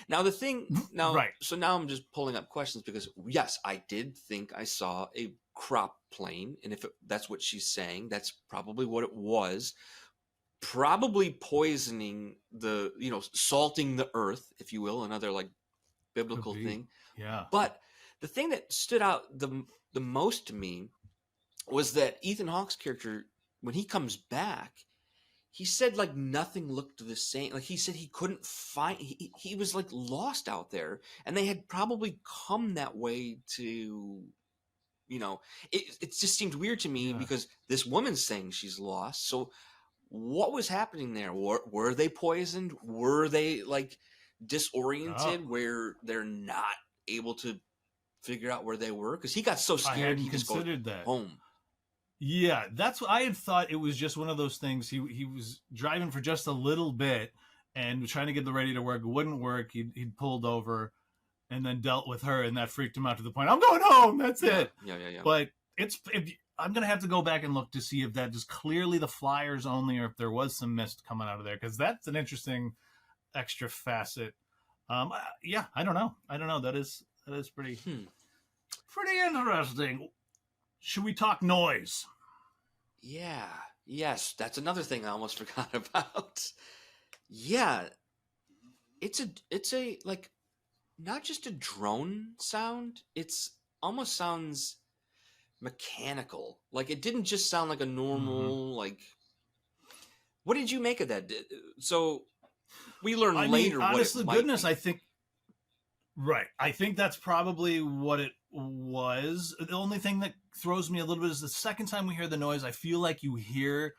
B: Now the thing,
A: right.
B: So now I'm just pulling up questions, because yes, I did think I saw a crop plane, and if that's what she's saying, that's probably what it was. Probably poisoning salting the earth, if you will, another like biblical thing.
A: Yeah.
B: But the thing that stood out the most to me was that Ethan Hawke's character, when he comes back, he said like nothing looked the same. Like he said he couldn't find, he was like lost out there, and they had probably come that way to, it just seemed weird to me, because this woman's saying she's lost. So what was happening there? Were they poisoned? Were they like disoriented where they're not able to figure out where they were? Because he got so scared he just goes home.
A: Yeah, that's what I had thought. It was just one of those things. He was driving for just a little bit and trying to get the ready to work. It wouldn't work. He'd pulled over and then dealt with her, and that freaked him out to the point, I'm going home. That's it.
B: Yeah.
A: But I'm going to have to go back and look to see if that is clearly the flyers only, or if there was some mist coming out of there, because that's an interesting extra facet. Yeah, I don't know. That is pretty interesting. Should we talk noise?
B: Yeah. Yes, that's another thing I almost forgot about. Yeah. It's a like, not just a drone sound. It's almost sounds mechanical. Like, it didn't just sound like a normal like. What did you make of that? So we learned later.
A: Honest to goodness, I think. Right, I think that's probably what it was. The only thing that throws me a little bit is the second time we hear the noise, I feel like you hear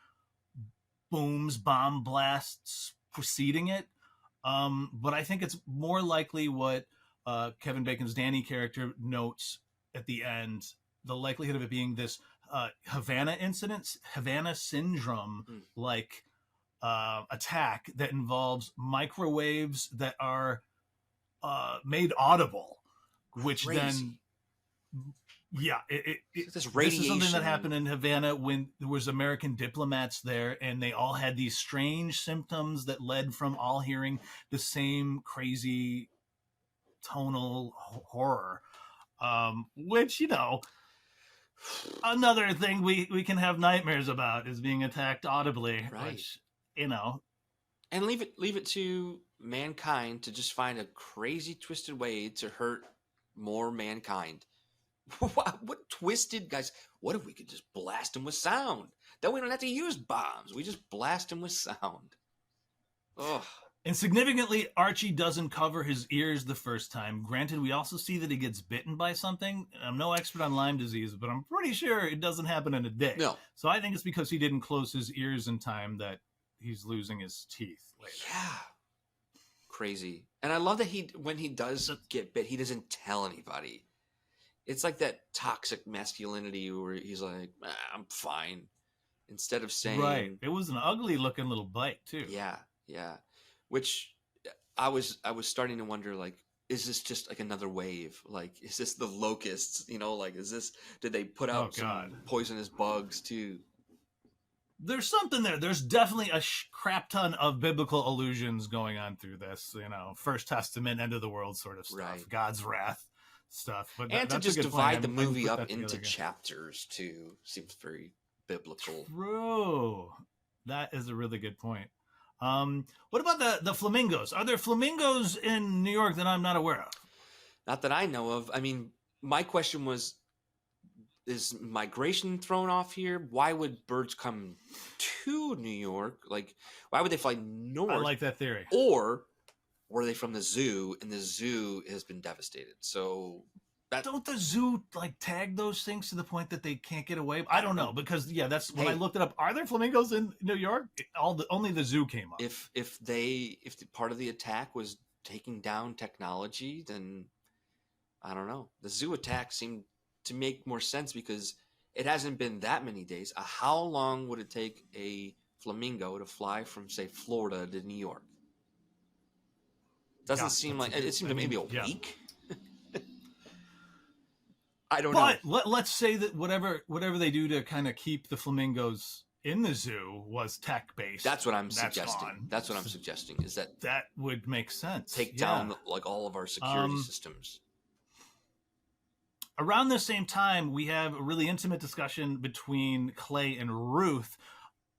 A: booms, bomb blasts preceding it. But I think it's more likely what Kevin Bacon's Danny character notes at the end, the likelihood of it being this Havana incident, Havana syndrome, like attack that involves microwaves that are made audible, which then,
B: this radiation.
A: This is something that happened in Havana when there was American diplomats there, and they all had these strange symptoms that led from all hearing the same crazy tonal horror, which, another thing we can have nightmares about is being attacked audibly,
B: right?
A: Which,
B: and leave it to mankind to just find a crazy twisted way to hurt more mankind. What twisted, guys? What if we could just blast them with sound? Then we don't have to use bombs. We just blast them with sound. Ugh.
A: And significantly, Archie doesn't cover his ears the first time. Granted, we also see that he gets bitten by something. I'm no expert on Lyme disease, but I'm pretty sure it doesn't happen in a day.
B: No.
A: So I think it's because he didn't close his ears in time that he's losing his teeth later.
B: Yeah. Crazy. And I love that when he does get bit, he doesn't tell anybody. It's like that toxic masculinity where he's like, I'm fine. Instead of saying...
A: Right. It was an ugly looking little bite too.
B: Yeah. Which I was starting to wonder, like, is this just like another wave? Like, is this the locusts? Like, did they put out some poisonous bugs too?
A: There's something there. There's definitely a crap ton of biblical allusions going on through this, First Testament, end of the world sort of stuff,
B: right.
A: God's wrath stuff. But
B: and to just divide the movie up into chapters too seems very biblical.
A: True. That is a really good point. What about the flamingos? Are there flamingos in New York that I'm not aware of?
B: Not that I know of. I mean, my question was, is migration thrown off here? Why would birds come to New York? Like, why would they fly north?
A: I like that theory.
B: Or were they from the zoo, and the zoo has been devastated? So
A: don't the zoo like tag those things to the point that they can't get away? I don't know, because that's when I looked it up. Are there flamingos in New York? Only the zoo came up.
B: If part of the attack was taking down technology, then I don't know. The zoo attack seemed to make more sense because it hasn't been that many days. How long would it take a flamingo to fly from, say, Florida to New York? Doesn't seem like it seemed maybe a week. I don't know.
A: But let's say that whatever they do to kind of keep the flamingos in the zoo was tech based.
B: That's what I'm suggesting. That's what I'm suggesting. Is that
A: would make sense.
B: Take down like all of our security systems.
A: Around the same time, we have a really intimate discussion between Clay and Ruth,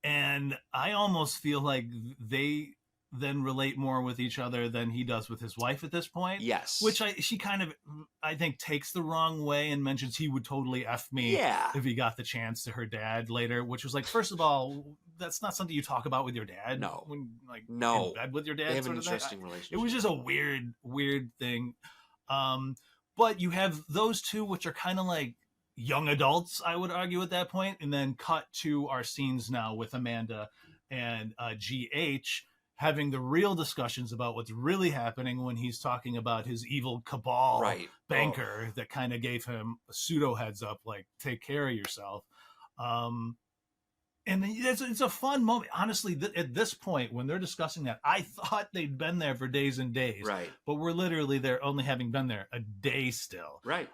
A: and I almost feel like they then relate more with each other than he does with his wife at this point.
B: Yes.
A: Which she kind of, I think, takes the wrong way and mentions he would totally F me if he got the chance to her dad later, which was like, first of all, that's not something you talk about with your dad.
B: No.
A: When, in bed with your dad.
B: They have an interesting relationship.
A: It was just a weird thing. But you have those two, which are kind of like young adults, I would argue at that point, and then cut to our scenes now with Amanda and GH having the real discussions about what's really happening when he's talking about his evil cabal banker that kind of gave him a pseudo heads up, like, take care of yourself. And it's a fun moment. Honestly, at this point, when they're discussing that, I thought they'd been there for days and days.
B: Right.
A: But we're literally there only having been there a day still.
B: Right.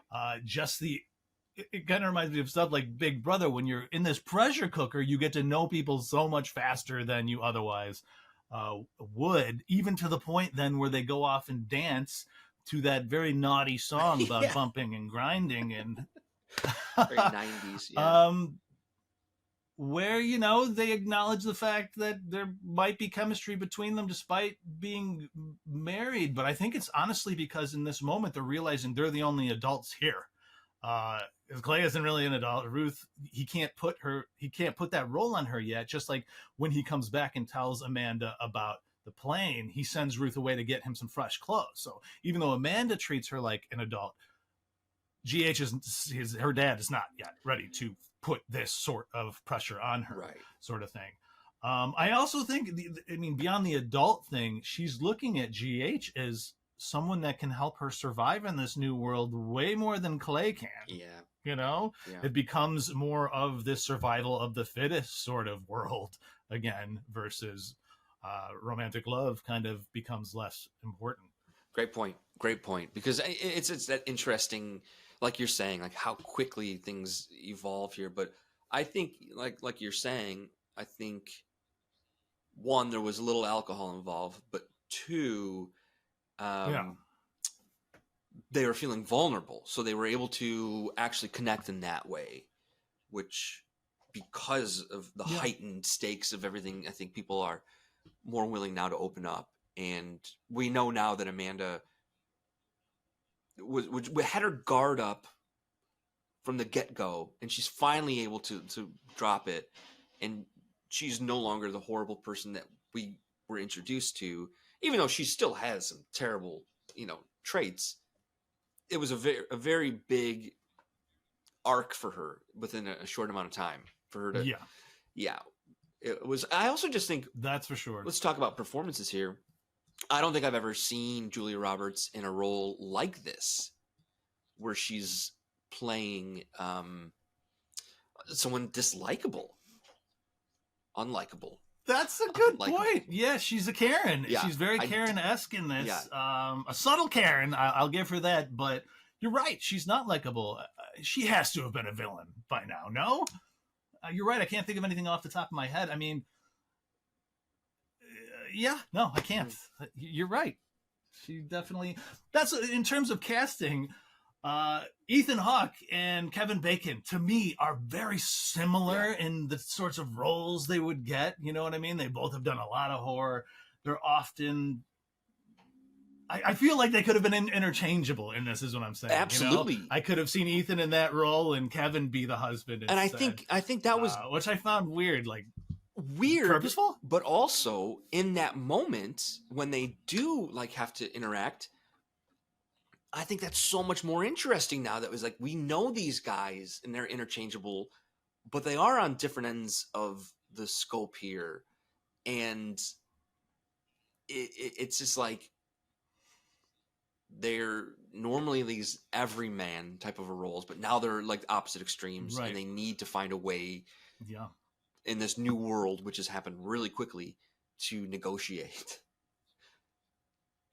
A: It kind of reminds me of stuff like Big Brother. When you're in this pressure cooker, you get to know people so much faster than you otherwise would, even to the point then where they go off and dance to that very naughty song about bumping and grinding and
B: very 90s. Yeah.
A: Where, they acknowledge the fact that there might be chemistry between them despite being married. But I think it's honestly because in this moment, they're realizing they're the only adults here. Clay isn't really an adult. Ruth, he can't put that role on her yet. Just like when he comes back and tells Amanda about the plane, he sends Ruth away to get him some fresh clothes. So even though Amanda treats her like an adult, her dad is not yet ready to put this sort of pressure on her, sort of thing. I also think, beyond the adult thing, she's looking at GH as someone that can help her survive in this new world way more than Clay can.
B: Yeah.
A: It becomes more of this survival of the fittest sort of world again versus romantic love kind of becomes less important.
B: Great point. Because it's that interesting, like you're saying, like how quickly things evolve here. But I think, like you're saying, I think one, there was a little alcohol involved, but two, they were feeling vulnerable, so they were able to actually connect in that way, which, because of the heightened stakes of everything, I think people are more willing now to open up. And we know now that Amanda had her guard up from the get-go, and she's finally able to drop it, and she's no longer the horrible person that we were introduced to, even though she still has some terrible, traits. It was a very big arc for her within a short amount of time for her to, it was. I also just think
A: that's for sure.
B: Let's talk about performances here. I don't think I've ever seen Julia Roberts in a role like this, where she's playing someone dislikable, unlikable.
A: That's a good point. Yeah, she's a Karen. Yeah, she's very Karen-esque in this. Yeah. A subtle Karen, I'll give her that. But you're right. She's not likable. She has to have been a villain by now, no? You're right. I can't think of anything off the top of my head. I mean, no, I can't. You're right. She definitely... That's in terms of casting... Ethan Hawke and Kevin Bacon, to me, are very similar in the sorts of roles they would get. You know what I mean? They both have done a lot of horror. They're often, I feel like they could have been interchangeable in this, is what I'm saying.
B: Absolutely.
A: You know? I could have seen Ethan in that role and Kevin be the husband instead.
B: And I think that was
A: which I found weird, like
B: weird,
A: purposeful,
B: but also in that moment when they do like have to interact, I think that's so much more interesting now. That was like, we know these guys and they're interchangeable, but they are on different ends of the scope here, and it's just like they're normally these everyman type of roles, but now they're like opposite extremes,
A: right.
B: and they need to find a way,
A: yeah,
B: in this new world, which has happened really quickly, to negotiate.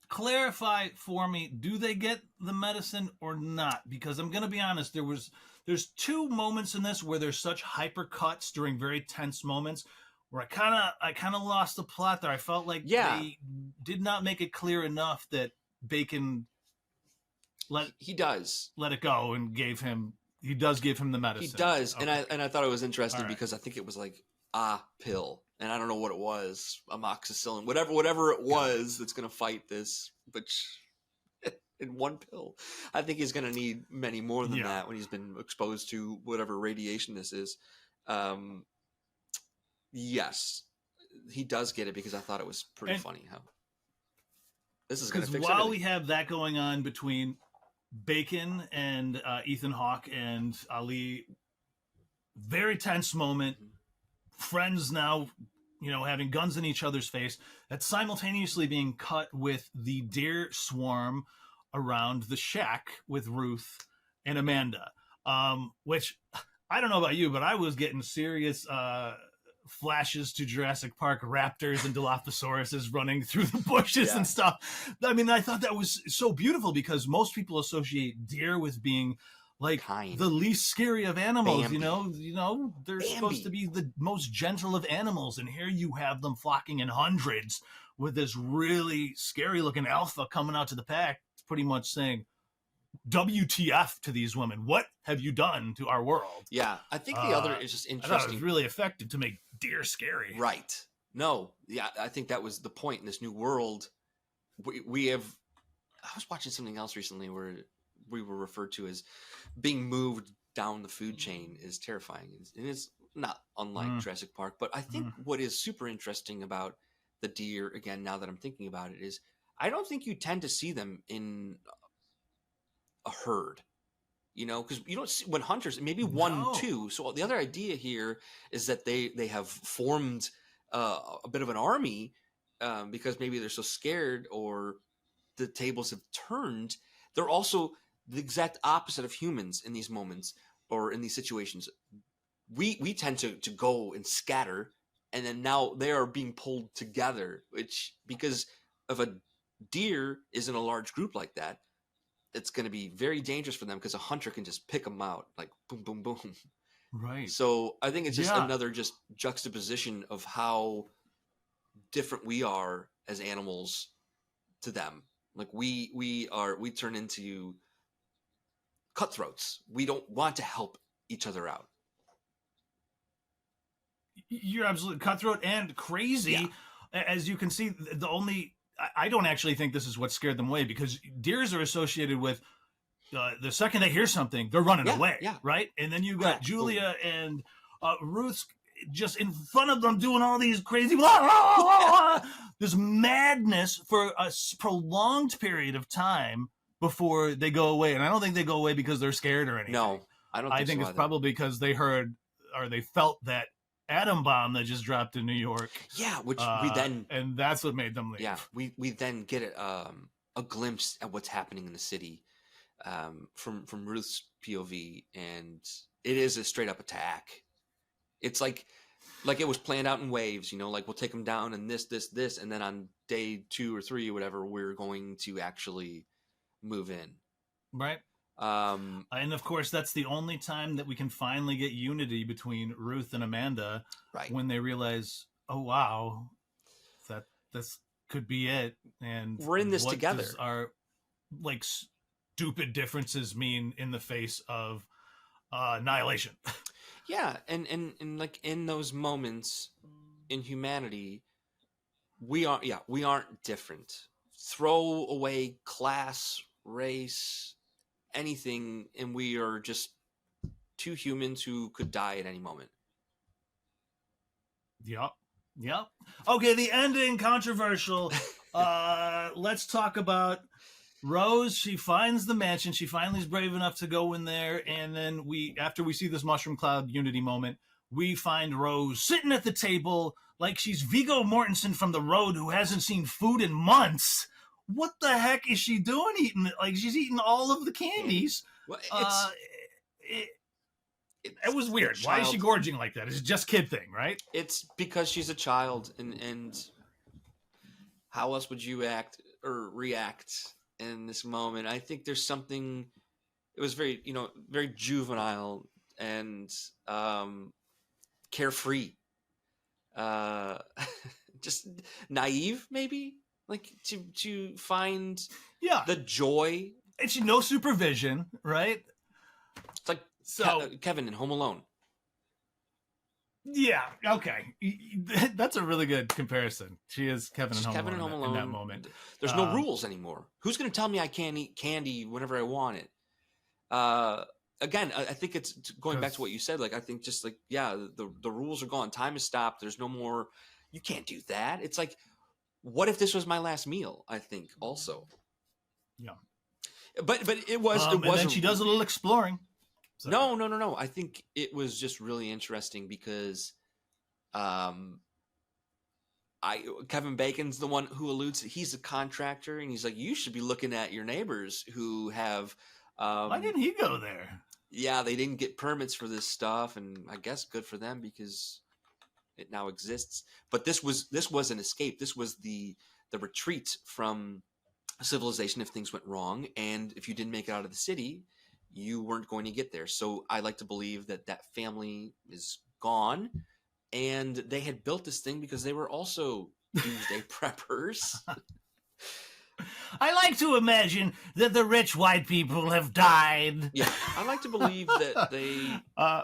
A: Clarify for me, do they get the medicine or not? Because I'm going to be honest, there's 2 moments in this where there's such hyper cuts during very tense moments where I kind of lost the plot there. I felt like they did not make it clear enough that Bacon
B: he does
A: let it go and he does give him the medicine.
B: He does.
A: Okay.
B: And I thought it was interesting,
A: right.
B: because I think it was like a pill, and I don't know what it was, amoxicillin, whatever it was that's going to fight this, which in one pill. I think he's going to need many more than that when he's been exposed to whatever radiation this is. Yes, he does get it, because I thought it was pretty funny how this is going to fix
A: while
B: everything.
A: we have that going on between Bacon and Ethan Hawke and Ali, very tense moment. Friends now, having guns in each other's face. That's simultaneously being cut with the deer swarm around the shack with Ruth and Amanda. Which I don't know about you, but I was getting serious flashes to Jurassic Park raptors and Dilophosaurus running through the bushes and stuff. I mean, I thought that was so beautiful, because most people associate deer with being like
B: kind,
A: the least scary of animals.
B: Bambi.
A: They're
B: Bambi.
A: supposed to be the most gentle of animals, and here you have them flocking in hundreds with this really scary looking alpha coming out to the pack, pretty much saying, WTF to these women. What have you done to our world?
B: Yeah, I think the other is just interesting.
A: I thought it was really effective to make deer scary.
B: Right. No, yeah, I think that was the point in this new world. We have... I was watching something else recently where we were referred to as being moved down the food chain is terrifying. And it's not unlike Jurassic Park. But I think what is super interesting about the deer, again, now that I'm thinking about it, is I don't think you tend to see them in a herd, because you don't see, when hunters, maybe one, two. So the other idea here is that they have formed a bit of an army, because maybe they're so scared, or the tables have turned. They're also the exact opposite of humans in these moments, or in these situations. We tend to go and scatter, and then now they are being pulled together, which, because if a deer is in a large group like that, it's going to be very dangerous for them, because a hunter can just pick them out like boom, boom, boom.
A: Right.
B: So I think it's just another just juxtaposition of how different we are as animals to them. Like we turn into cutthroats. We don't want to help each other out.
A: You're absolutely cutthroat and crazy. Yeah. As you can see, I don't actually think this is what scared them away, because deers are associated with the second they hear something, they're running away, right? And then you got Julia and Ruth just in front of them doing all these crazy, this madness for a prolonged period of time before they go away. And I don't think they go away because they're scared or anything.
B: No, I don't think
A: I think
B: so
A: it's
B: either.
A: probably because they heard, or they felt that atom bomb that just dropped in New York.
B: Yeah, which we then...
A: And that's what made them leave.
B: Yeah, we then get a glimpse at what's happening in the city from Ruth's POV, and it is a straight up attack. It's like it was planned out in waves, like we'll take them down and this, and then on day 2 or 3 or whatever, we're going to actually move in.
A: Right. And of course, that's the only time that we can finally get unity between Ruth and Amanda,
B: right?
A: When they realize, oh wow, that this could be it, and
B: we're in this together.
A: Does our stupid differences mean in the face of annihilation?
B: Yeah, and like in those moments in humanity, we aren't different. throw away class, race, anything, and we are just two humans who could die at any moment.
A: Yep. Okay, the ending, controversial. Let's talk about Rose. She finds the mansion. She finally is brave enough to go in there, and then after we see this mushroom cloud unity moment, we find Rose sitting at the table like she's Viggo Mortensen from The Road who hasn't seen food in months. What the heck is she doing eating? Like, she's eating all of the candies.
B: Well,
A: it was weird. Why is she gorging like that? It's just kid thing, right?
B: It's because she's a child, and how else would you act or react in this moment? I think there's something. It was very, very juvenile and carefree, just naive, maybe. Like to find the joy.
A: And she no supervision, right?
B: It's like Kevin in Home Alone.
A: Yeah, okay. That's a really good comparison. She is Kevin in Home Alone in that moment.
B: There's no rules anymore. Who's going to tell me I can't eat candy whenever I want it? Again, I think it's going back to what you said. Like, I think just like, the rules are gone. Time is stopped. There's no more. You can't do that. It's like, what if this was my last meal? I think also.
A: Yeah.
B: But it was.
A: And then she does a little exploring. So.
B: No. I think it was just really interesting because, Kevin Bacon's the one who alludes. He's a contractor, and he's like, you should be looking at your neighbors who have.
A: Why didn't he go there?
B: Yeah, they didn't get permits for this stuff, and I guess good for them because it now exists. But this was an escape. This was the retreat from civilization if things went wrong, and if you didn't make it out of the city, you weren't going to get there. So I like to believe that family is gone, and they had built this thing because they were also doomsday preppers.
A: I like to imagine that the rich white people have died.
B: Yeah, I like to believe that they...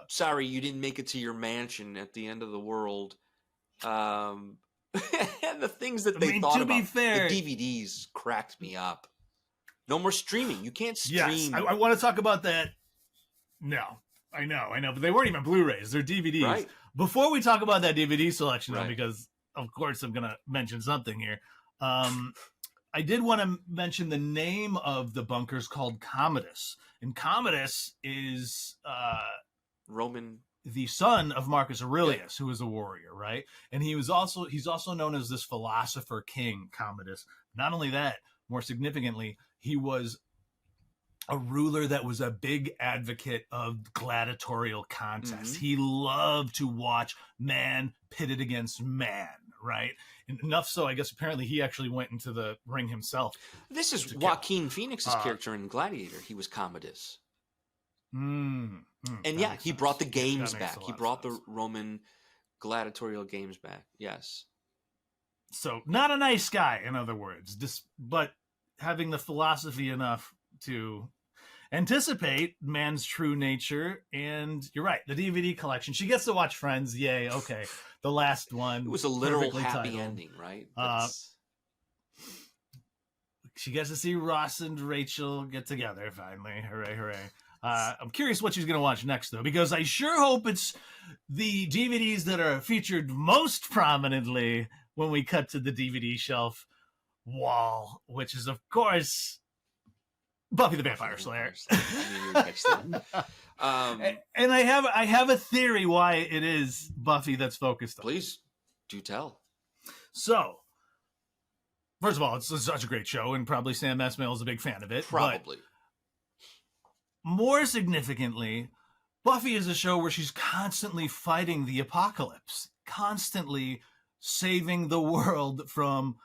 B: sorry, you didn't make it to your mansion at the end of the world. And the things that they thought about. To be fair, the DVDs cracked me up. No more streaming. You can't stream.
A: Yes, I want to talk about that. No, I know. But they weren't even Blu-rays. They're DVDs. Right. Before we talk about that DVD selection, though, because, of course, I'm going to mention something here. I did want to mention the name of the bunker's called Commodus. And Commodus is
B: Roman,
A: the son of Marcus Aurelius, who was a warrior, right? And he's also known as this philosopher king, Commodus. Not only that, more significantly, he was a ruler that was a big advocate of gladiatorial contests. Mm-hmm. He loved to watch man pitted against man, right? And enough so, I guess, apparently he actually went into the ring himself.
B: This is Joaquin Phoenix's character in Gladiator. He was Commodus. And he brought the games back. He brought the Roman gladiatorial games back. Yes.
A: So not a nice guy, in other words, but having the philosophy enough to anticipate man's true nature. And you're right, the DVD collection. She gets to watch Friends. Yay. Okay. The last one. It
B: was a literal happy ending, right?
A: She gets to see Ross and Rachel get together finally. Hooray, hooray. I'm curious what she's going to watch next, though, because I sure hope it's the DVDs that are featured most prominently when we cut to the DVD shelf wall, which is, of course, Buffy the Vampire Slayer. And I have a theory why it is Buffy that's focused on.
B: Please do tell.
A: So, first of all, it's such a great show, and probably Sam Esmail is a big fan of it.
B: Probably.
A: More significantly, Buffy is a show where she's constantly fighting the apocalypse, constantly saving the world from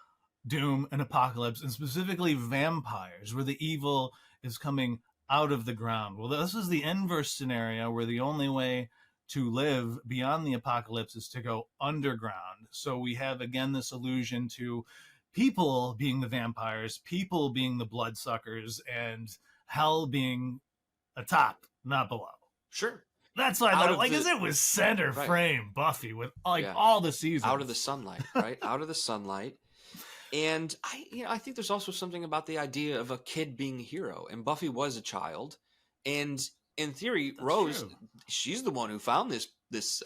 A: doom and apocalypse, and specifically vampires, where the evil is coming out of the ground. Well, this is the inverse scenario where the only way to live beyond the apocalypse is to go underground. So we have, again, this allusion to people being the vampires, people being the bloodsuckers, and hell being atop, not below.
B: Sure.
A: That's what I thought. Like, as it was center frame Buffy with all the seasons.
B: Out of the sunlight, right? Out of the sunlight. And I think there's also something about the idea of a kid being a hero, and Buffy was a child, and in theory,
A: That's
B: Rose,
A: true.
B: she's the one who found this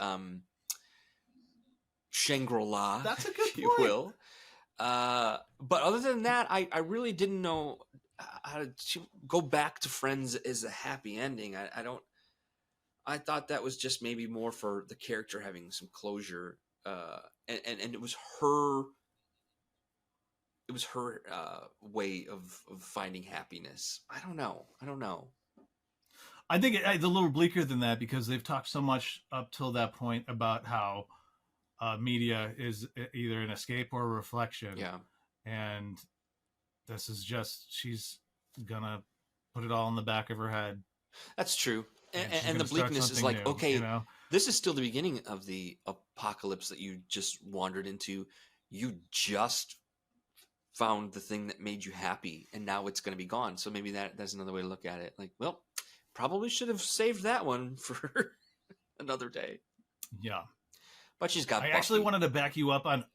B: Shangri-La,
A: That's a good
B: if you
A: point.
B: will. But other than that, I really didn't know how to go back to friends as a happy ending. I thought that was just maybe more for the character having some closure, and it was her. It was her way of finding happiness. I don't know.
A: I think it's a little bleaker than that because they've talked so much up till that point about how media is either an escape or a reflection.
B: Yeah.
A: And this is just, she's gonna put it all in the back of her head.
B: That's true.
A: And she's
B: And the
A: gonna start
B: bleakness is
A: something
B: like,
A: new,
B: okay,
A: you know?
B: this is still the beginning of the apocalypse that you just wandered into. You just found the thing that made you happy, and now it's going to be gone. So maybe that's another way to look at it. Like, well, probably should have saved that one for another day.
A: Yeah.
B: But she's got
A: I
B: Buffy.
A: actually wanted to back you up on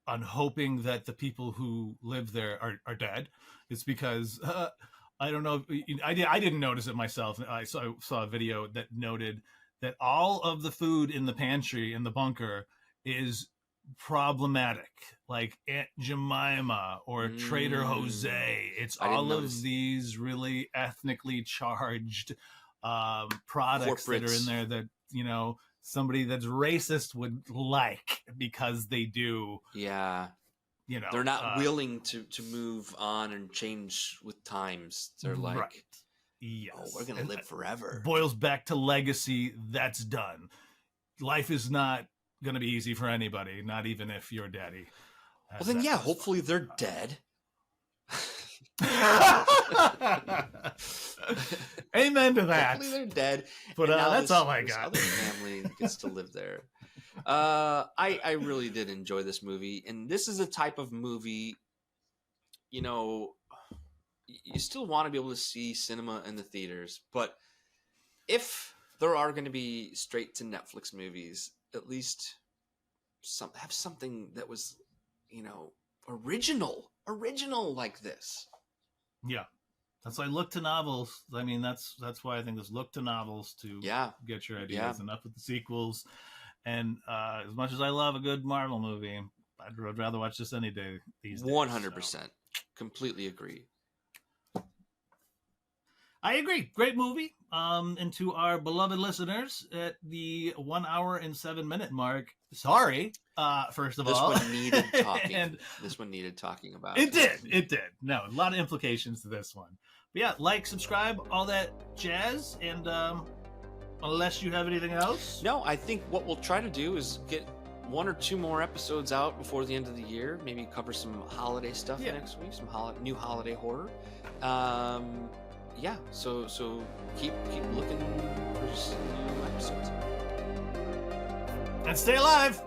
A: hoping that the people who live there are dead. It's because I don't know. I didn't notice it myself. I saw a video that noted that all of the food in the pantry in the bunker is problematic, like Aunt Jemima or Trader Jose. It's all of these really ethnically charged products that are in there that, you know, somebody that's racist would like because they do.
B: Yeah.
A: You know,
B: they're not willing to move on and change with times. They're like,
A: right. Yes.
B: Oh, we're going to live forever.
A: Boils back to legacy. That's done. Life is not going to be easy for anybody, not even if your daddy.
B: Well, then, yeah, hopefully they're dead.
A: Amen to that.
B: Hopefully they're dead.
A: But that's all I got.
B: Other family gets to live there. I really did enjoy this movie, and this is a type of movie, you know, you still want to be able to see cinema in the theaters, but if there are going to be straight to Netflix movies, at least have something that was, you know, original like this.
A: Yeah. That's why I look to novels. I mean, that's why I think there's look to novels to get your ideas.
B: Yeah.
A: Enough with the sequels. And as much as I love a good Marvel movie, I'd rather watch this any day these days.
B: 100%.
A: So.
B: Completely agree.
A: I agree. Great movie. And to our beloved listeners at the 1 hour and 7 minute mark, sorry, first of all.
B: This one needed talking.
A: And
B: this one needed talking about.
A: It did. No, a lot of implications to this one. But yeah, like, subscribe, all that jazz. And unless you have anything else?
B: No, I think what we'll try to do is get 1 or 2 more episodes out before the end of the year. Maybe cover some holiday stuff next week, some new holiday horror. Yeah, so keep looking for some new episodes.
A: And stay alive.